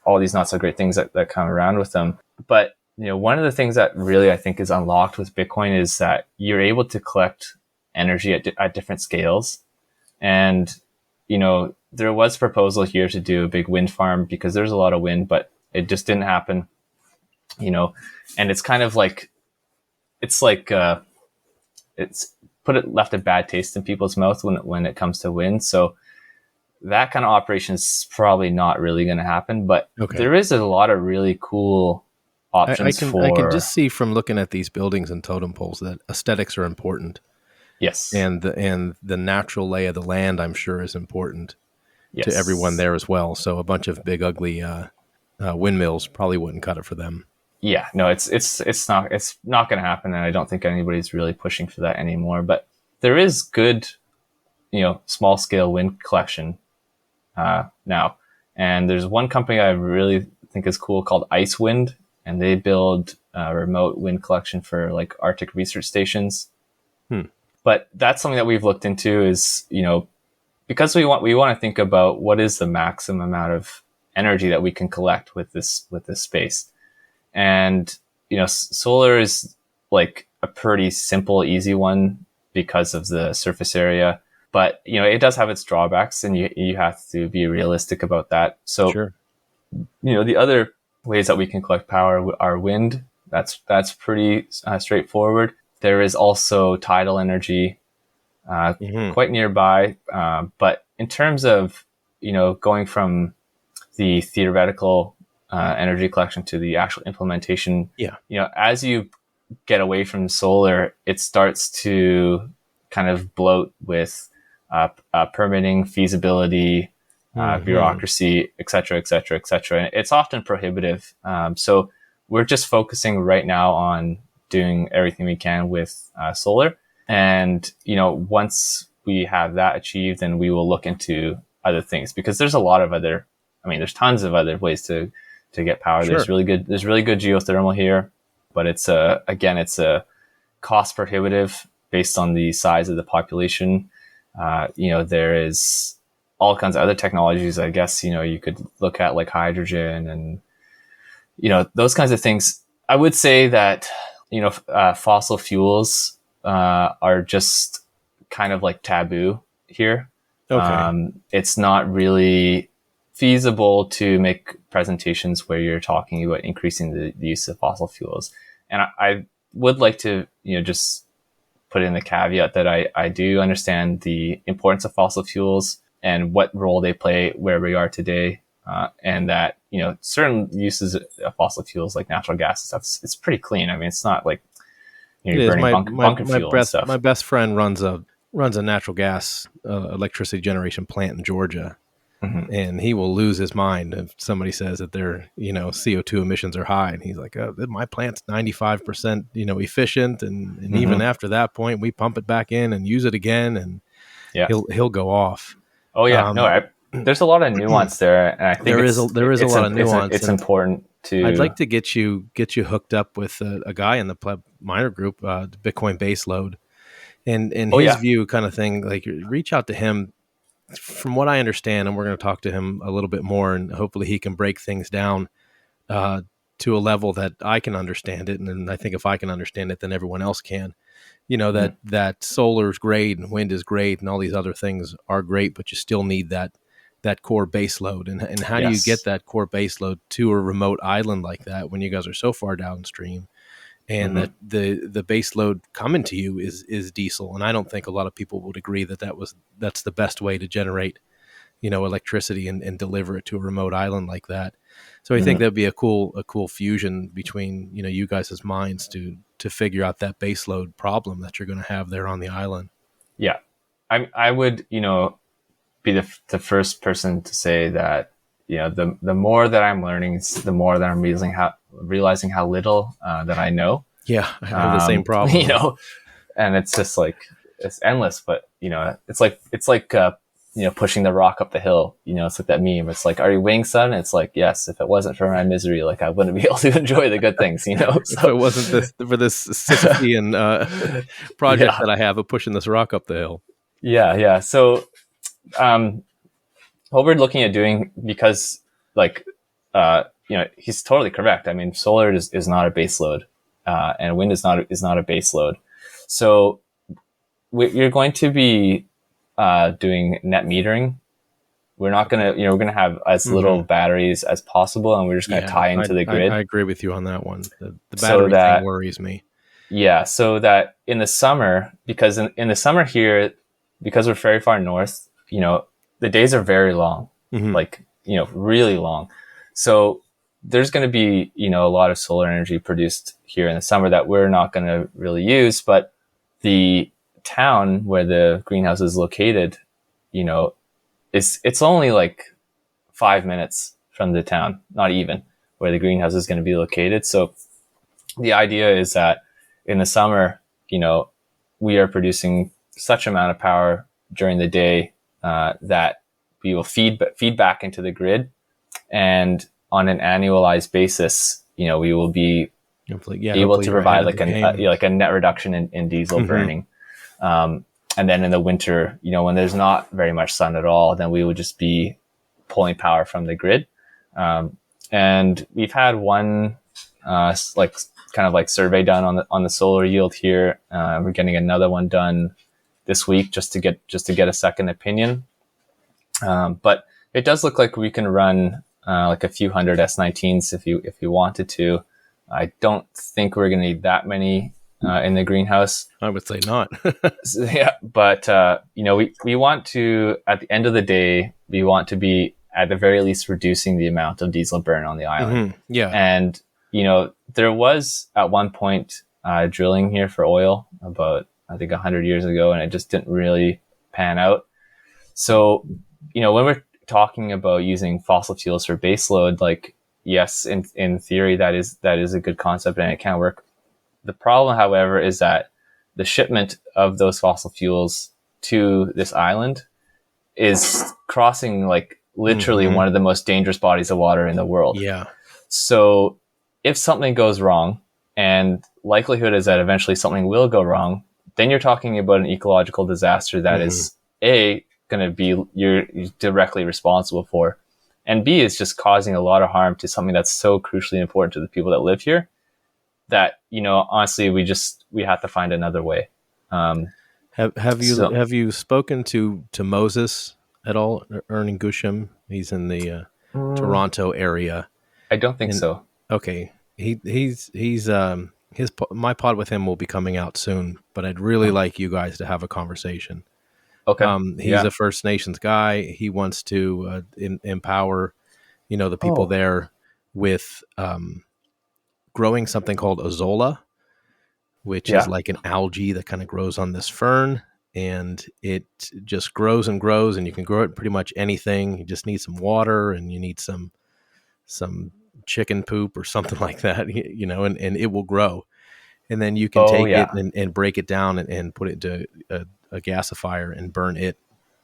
all these not so great things that come around with them. But one of the things that really I think is unlocked with Bitcoin is that you're able to collect energy at different scales, and there was proposal here to do a big wind farm because there's a lot of wind, but it just didn't happen. And it's kind of like it's left a bad taste in people's mouth when it comes to wind. So that kind of operation is probably not really going to happen. But there is a lot of really cool options I can just see from looking at these buildings and totem poles that aesthetics are important. Yes, and the natural lay of the land, I'm sure, is important to yes. everyone there as well. So a bunch of big ugly windmills probably wouldn't cut it for them. Yeah, no, it's not going to happen, and I don't think anybody's really pushing for that anymore. But there is good, small scale wind collection now, and there's one company I really think is cool called Icewind, and they build remote wind collection for like Arctic research stations. But that's something that we've looked into is because we want to think about what is the maximum amount of energy that we can collect with this space. And, solar is like a pretty simple, easy one because of the surface area, but, it does have its drawbacks, and you have to be realistic about that. So, Sure. The other ways that we can collect power are wind. That's pretty straightforward. There is also tidal energy, quite nearby. But in terms of, going from the theoretical energy collection to the actual implementation. As you get away from solar, it starts to kind of bloat with permitting, feasibility, bureaucracy, et cetera, et cetera, et cetera. And it's often prohibitive. So we're just focusing right now on doing everything we can with solar. And, once we have that achieved, then we will look into other things, because there's a lot of there's tons of other ways to get power. Sure. There's really good geothermal here, but it's a cost prohibitive based on the size of the population. There is all kinds of other technologies. I guess, you could look at like hydrogen and, those kinds of things. I would say that, fossil fuels, are just kind of like taboo here. It's not really feasible to make presentations where you're talking about increasing the use of fossil fuels. And I would like to, just put in the caveat that I do understand the importance of fossil fuels and what role they play where we are today. And that, certain uses of fossil fuels like natural gas and stuff, it's pretty clean. I mean, it's not like, you're burning bunker fuel and stuff. My best friend runs a natural gas electricity generation plant in Georgia. And he will lose his mind if somebody says that their, CO2 emissions are high. And he's like, my plant's 95%, efficient. And even after that point, we pump it back in and use it again. And he'll go off. Oh yeah. There's a lot of nuance there. And I think there is a lot of nuance. It's important to, I'd like to get you hooked up with a guy in the Pleb Miner group, the Bitcoin Baseload, and his view kind of thing. Like, reach out to him. From what I understand, and we're going to talk to him a little bit more, and hopefully he can break things down to a level that I can understand it. And I think if I can understand it, then everyone else can. That solar is great and wind is great and all these other things are great, but you still need that core base load. And how do you get that core base load to a remote island like that when you guys are so far downstream? And that the base load coming to you is diesel. And I don't think a lot of people would agree that's the best way to generate, electricity and deliver it to a remote island like that. So I think that'd be a cool fusion between, you guys' minds to figure out that base load problem that you're going to have there on the island. Yeah. I would, be the first person to say that, the more that I'm learning, the more that I'm realizing how little that I know. Yeah, I have the same problem. You know, and it's just like, it's endless, but you know, it's like, you know, pushing the rock up the hill, you know, it's like that meme. It's like, are you winning, son? It's like, yes, if it wasn't for my misery, like I wouldn't be able to enjoy the good things, you know? So if it wasn't for this Sisyphean project that I have of pushing this rock up the hill. Yeah. So, what we're looking at doing, because like, you know, he's totally correct. I mean, solar is not a base load, and wind is not a base load. So you're going to be doing net metering. We're not going to, you know, we're going to have as little batteries as possible, and we're just going to tie into the grid. I agree with you on that one. The battery thing worries me. Yeah. So that in the summer, because in the summer here, because we're very far north, you know, the days are very long, like, you know, really long. So there's going to be, you know, a lot of solar energy produced here in the summer that we're not going to really use, but the town where the greenhouse is located, you know, it's only like 5 minutes from the town, not even, where the greenhouse is going to be located. So the idea is that in the summer, you know, we are producing such amount of power during the day that we will feed back into the grid, and on an annualized basis, you know, we will be able to provide like a net reduction in diesel burning. And then in the winter, you know, when there's not very much sun at all, then we would just be pulling power from the grid. And we've had one like kind of like survey done on the solar yield here. We're getting another one done this week just to get a second opinion. But it does look like we can run like a few hundred S19s if you wanted to. I don't think we're going to need that many in the greenhouse. I would say not. So, yeah, but you know, we want to, at the end of the day, we want to be at the very least reducing the amount of diesel burn on the island. Yeah, and you know, there was at one point drilling here for oil about, I think, 100 years ago, and it just didn't really pan out. So, you know, when we're talking about using fossil fuels for baseload, like, yes, in theory, that is a good concept and it can work. The problem, however, is that the shipment of those fossil fuels to this island is crossing like literally one of the most dangerous bodies of water in the world. Yeah. So if something goes wrong, and likelihood is that eventually something will go wrong, then you're talking about an ecological disaster that is A, going to be you're directly responsible for, and B, is just causing a lot of harm to something that's so crucially important to the people that live here that, you know, honestly, we have to find another way. Have you spoken to Moses at all? Ernie Gusham, he's in the Toronto area. I don't think so. Okay, my pod with him will be coming out soon, but I'd really like you guys to have a conversation. Okay. He's a First Nations guy. He wants to empower, you know, the people there with growing something called azolla, which is like an algae that kind of grows on this fern, and it just grows and grows, and you can grow it in pretty much anything. You just need some water, and you need some chicken poop or something like that, you know, and it will grow. And then you can take it and break it down and put it into a gasifier and burn it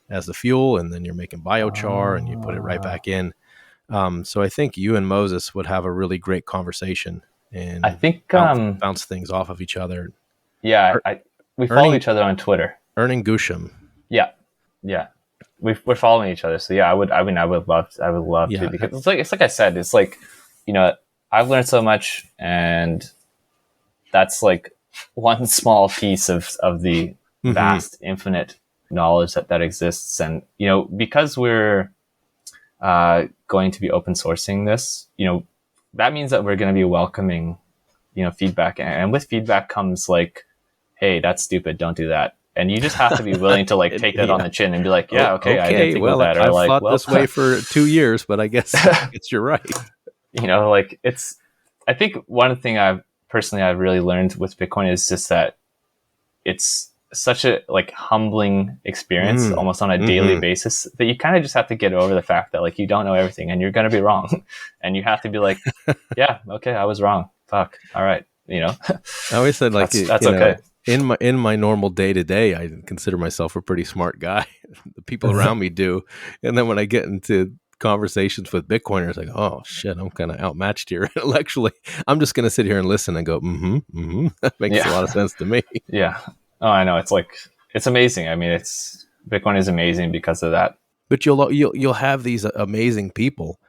as the fuel, and then you're making biochar and you put it right back in. So I think you and Moses would have a really great conversation, and I think bounce things off of each other. Yeah, we follow each other on Twitter. Ernie Gusham. Yeah. We're following each other. So yeah, I would love to, because it's like I said, it's like, you know, I've learned so much, and that's like one small piece of the vast, infinite knowledge that exists. And, you know, because we're going to be open sourcing this, you know, that means that we're going to be welcoming, you know, feedback. And with feedback comes like, hey, that's stupid, don't do that. And you just have to be willing to like take that on the chin and be like, yeah, okay, I didn't think of that. Or I've like, thought this way for 2 years, but I guess you're right. You know, like I think one thing I've really learned with Bitcoin is just that it's such a like humbling experience almost on a daily basis, that you kind of just have to get over the fact that like you don't know everything and you're going to be wrong. And you have to be like, yeah, okay, I was wrong. Fuck. All right. you know, I always said like that's you know, okay. in my normal day to day, I consider myself a pretty smart guy. The people around me do, and then when I get into conversations with Bitcoiners, like, oh shit, I'm kind of outmatched here intellectually. I'm just gonna sit here and listen and go, That makes a lot of sense to me. Yeah. Oh, I know. It's like, it's amazing. I mean, Bitcoin is amazing because of that. But you'll have these amazing people,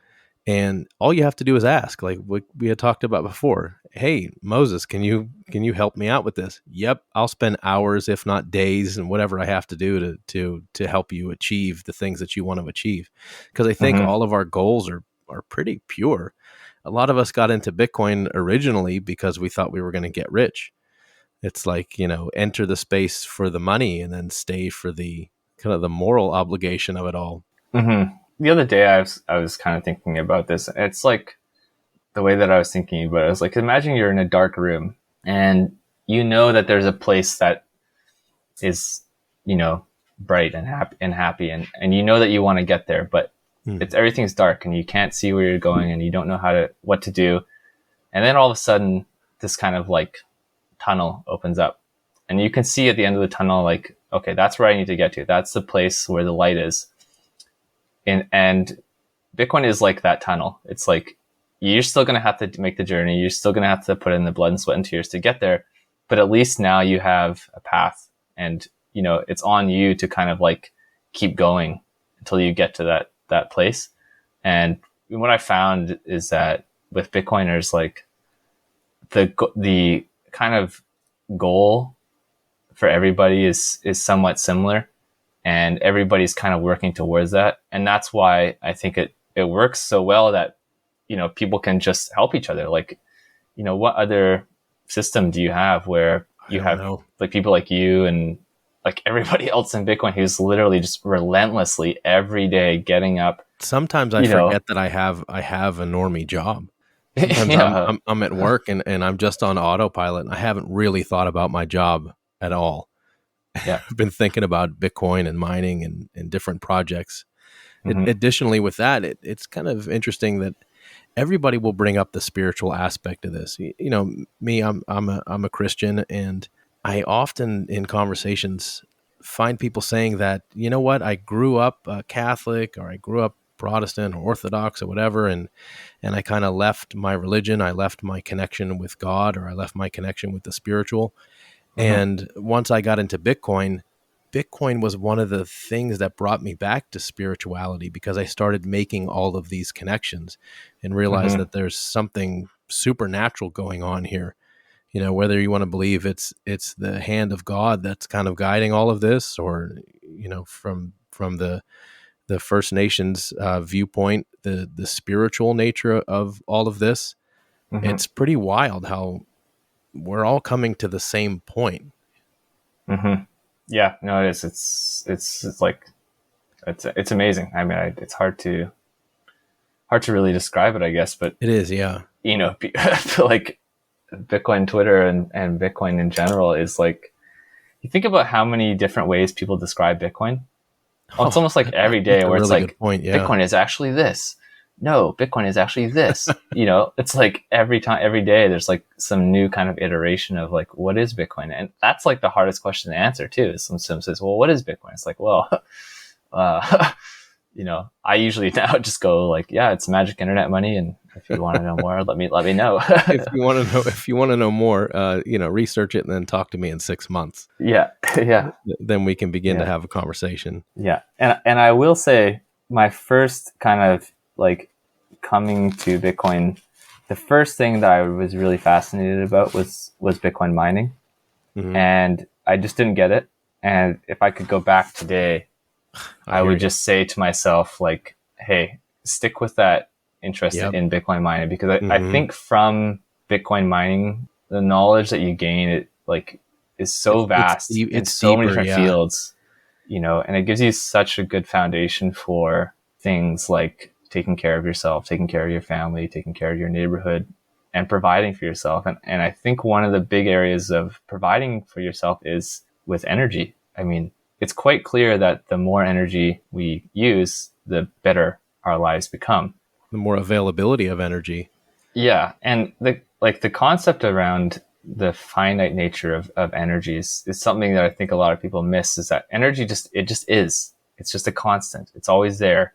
and all you have to do is ask, like we had talked about before. Hey, Moses, can you help me out with this? Yep, I'll spend hours, if not days, and whatever I have to do to help you achieve the things that you want to achieve. Because I think all of our goals are pretty pure. A lot of us got into Bitcoin originally because we thought we were going to get rich. It's like, you know, enter the space for the money and then stay for the kind of the moral obligation of it all. The other day, I was kind of thinking about this. It's like the way that I was thinking about it. I was like, imagine you're in a dark room and you know that there's a place that is, you know, bright and happy, and you know that you want to get there, but everything's dark and you can't see where you're going and you don't know what to do. And then all of a sudden, this kind of like tunnel opens up, and you can see at the end of the tunnel, like, okay, that's where I need to get to. That's the place where the light is. And Bitcoin is like that tunnel. It's like, you're still going to have to make the journey. You're still going to have to put in the blood and sweat and tears to get there. But at least now you have a path, and, you know, it's on you to kind of like keep going until you get to that place. And what I found is that with Bitcoiners, like the kind of goal for everybody is somewhat similar, and everybody's kind of working towards that. And that's why I think it works so well that, you know, people can just help each other. Like, you know, what other system do you have where you have like people like you and like everybody else in Bitcoin who's literally just relentlessly every day getting up? Sometimes I forget that I have a normie job. Sometimes I'm at work and I'm just on autopilot and I haven't really thought about my job at all. Yeah. I've been thinking about Bitcoin and mining and different projects. Additionally, with that, it's kind of interesting that everybody will bring up the spiritual aspect of this. You know, me, I'm a Christian, and I often in conversations find people saying that, you know what, I grew up Catholic, or I grew up Protestant or Orthodox or whatever, and I kind of left my religion, I left my connection with God, or I left my connection with the spiritual. And once I got into Bitcoin was one of the things that brought me back to spirituality, because I started making all of these connections and realized that there's something supernatural going on here. You know, whether you want to believe it's the hand of God that's kind of guiding all of this, or, you know, from the First Nations viewpoint, the spiritual nature of all of this, it's pretty wild how we're all coming to the same point. Yeah, no, it is. It's like, it's amazing. I mean, it's hard to really describe it, I guess, but it is. Yeah. You know, like Bitcoin Twitter and Bitcoin in general is like, you think about how many different ways people describe Bitcoin. Well, it's almost like every day where it's like, point, yeah. Bitcoin is actually this. No, Bitcoin is actually this. You know, it's like every day there's like some new kind of iteration of like, what is Bitcoin? And that's like the hardest question to answer too. Some says, well, what is Bitcoin? It's like, well, you know, I usually now just go like, yeah, it's magic internet money. And if you want to know more, let me know. if you want to know more, you know, research it and then talk to me in 6 months. Yeah. Yeah. Then we can begin to have a conversation. Yeah. And I will say, my first kind of like coming to Bitcoin, the first thing that I was really fascinated about was Bitcoin mining. And I just didn't get it. And if I could go back today, I would just say to myself, like, hey, stick with that interest in Bitcoin mining, because I think from Bitcoin mining, the knowledge that you gain, it like is so vast. It's so deeper, many different fields, you know, and it gives you such a good foundation for things like taking care of yourself, taking care of your family, taking care of your neighborhood, and providing for yourself. And I think one of the big areas of providing for yourself is with energy. I mean, it's quite clear that the more energy we use, the better our lives become. The more availability of energy. Yeah, and the concept around the finite nature of energy is something that I think a lot of people miss, is that energy just is. It's just a constant. It's always there.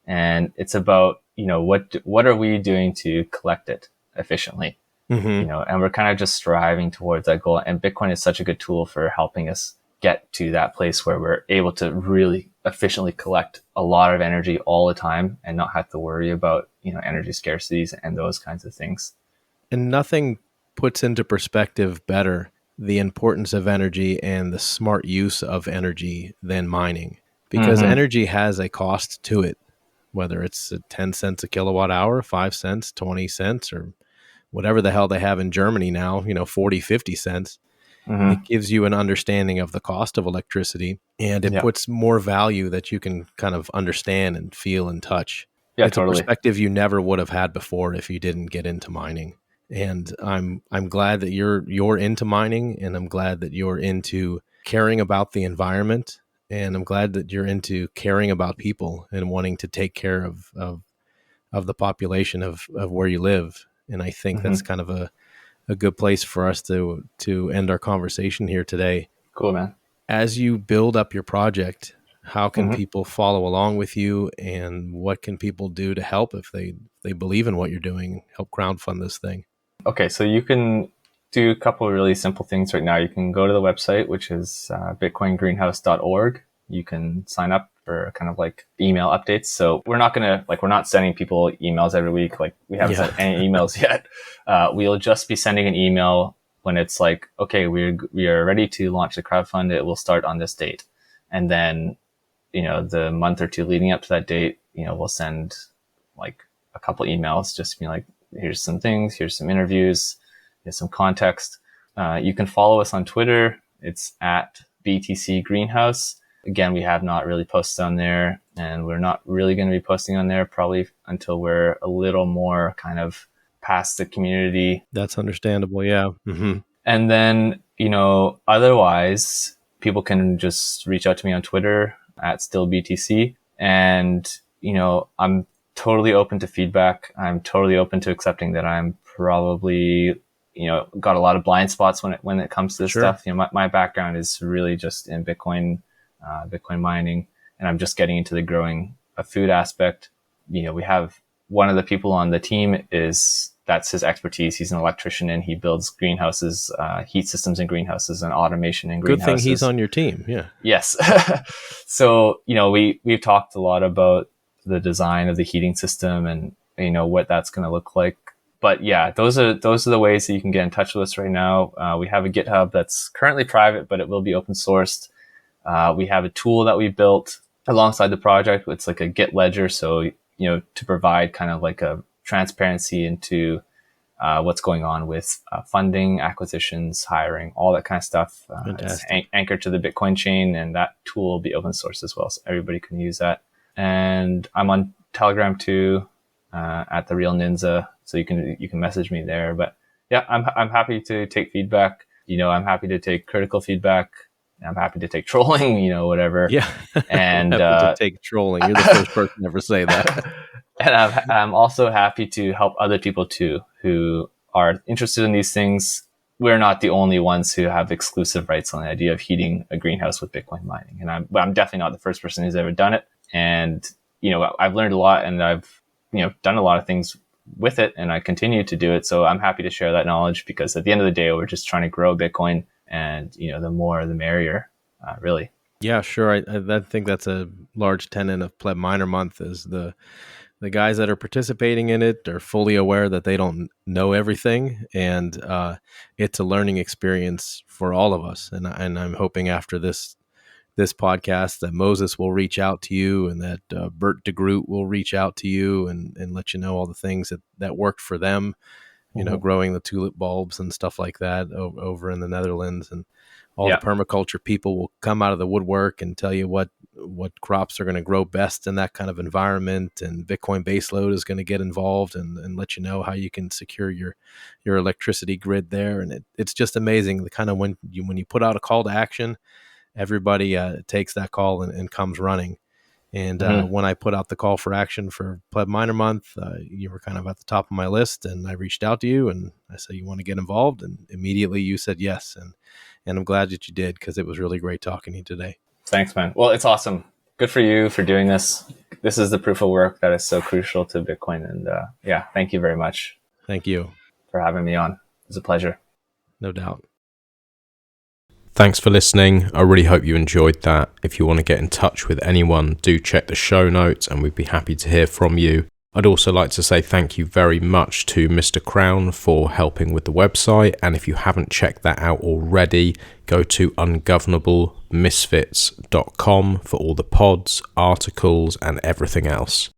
And it's about, what are we doing to collect it efficiently? And we're kind of just striving towards that goal. And Bitcoin is such a good tool for helping us get to that place where we're able to really efficiently collect a lot of energy all the time and not have to worry about, energy scarcities and those kinds of things. And nothing puts into perspective better the importance of energy and the smart use of energy than mining, because energy has a cost to it, whether it's 10 cents a kilowatt hour, 5 cents, 20 cents, or whatever the hell they have in Germany now, 40, 50 cents. It gives you an understanding of the cost of electricity, and it puts more value that you can kind of understand and feel and touch. Yeah, it's totally. a perspective you never would have had before if you didn't get into mining. And I'm glad that you're into mining, and I'm glad that you're into caring about the environment, and I'm glad that you're into caring about people and wanting to take care of the population of where you live. And I think that's kind of a good place for us to end our conversation here today. Cool, man. As you build up your project, how can people follow along with you, and what can people do to help if they believe in what you're doing, help crowdfund this thing? Okay, so you can do a couple of really simple things right now. You can go to the website, which is bitcoingreenhouse.org. You can sign up for kind of like email updates. So we're not sending people emails every week. Like, we haven't sent any emails yet. We'll just be sending an email when it's like, okay, we are ready to launch the crowdfund. It will start on this date. And then, the month or two leading up to that date, we'll send like a couple emails just being like, here's some things, here's some interviews, here's some context. You can follow us on Twitter. It's at BTC Greenhouse. Again, we have not really posted on there, and we're not really going to be posting on there probably until we're a little more kind of past the community. That's understandable. Yeah. And then, otherwise people can just reach out to me on Twitter at stillbtc. And, I'm totally open to feedback. I'm totally open to accepting that I'm probably, got a lot of blind spots when it comes to this stuff. My background is really just in Bitcoin mining, and I'm just getting into the growing of food aspect. We have one of the people on the team that's his expertise. He's an electrician, and he builds greenhouses, heat systems in greenhouses, and automation in greenhouses. Good thing he's on your team. Yeah. Yes. So, we've talked a lot about the design of the heating system and, what that's going to look like. But yeah, those are the ways that you can get in touch with us right now. We have a GitHub that's currently private, but it will be open sourced. We have a tool that we built alongside the project. It's like a Git ledger. So, to provide kind of like a transparency into what's going on with funding, acquisitions, hiring, all that kind of stuff. It's anchored to the Bitcoin chain, and that tool will be open source as well. So everybody can use that. And I'm on Telegram too, at the Real Ninja. So you can message me there. But yeah, I'm happy to take feedback. I'm happy to take critical feedback. I'm happy to take trolling, whatever. Yeah. And happy to take trolling. You're the first person to ever say that. And I'm also happy to help other people too, who are interested in these things. We're not the only ones who have exclusive rights on the idea of heating a greenhouse with Bitcoin mining. And I'm definitely not the first person who's ever done it. And, I've learned a lot, and I've, done a lot of things with it, and I continue to do it. So I'm happy to share that knowledge, because at the end of the day, we're just trying to grow Bitcoin, and, the more, the merrier, really. Yeah, sure. I think that's a large tenet of PlebMinerMonth, is the guys that are participating in it are fully aware that they don't know everything, and it's a learning experience for all of us. And I'm hoping after this podcast that Moses will reach out to you, and that Bert DeGroot will reach out to you and let you know all the things that worked for them, growing the tulip bulbs and stuff like that over in the Netherlands. And all the permaculture people will come out of the woodwork and tell you what crops are going to grow best in that kind of environment. And Bitcoin baseload is going to get involved and let you know how you can secure your electricity grid there. And it's just amazing the kind of when you put out a call to action, everybody takes that call and comes running. And when I put out the call for action for PlebMinerMonth, you were kind of at the top of my list, and I reached out to you and I said, you want to get involved? And immediately you said yes. And I'm glad that you did, because it was really great talking to you today. Thanks, man. Well, it's awesome. Good for you for doing this. This is the proof of work that is so crucial to Bitcoin. And thank you very much. Thank you for having me on. It was a pleasure. No doubt. Thanks for listening. I really hope you enjoyed that. If you want to get in touch with anyone, do check the show notes and we'd be happy to hear from you. I'd also like to say thank you very much to Mr. Crown for helping with the website. And if you haven't checked that out already, go to ungovernablemisfits.com for all the pods, articles, and everything else.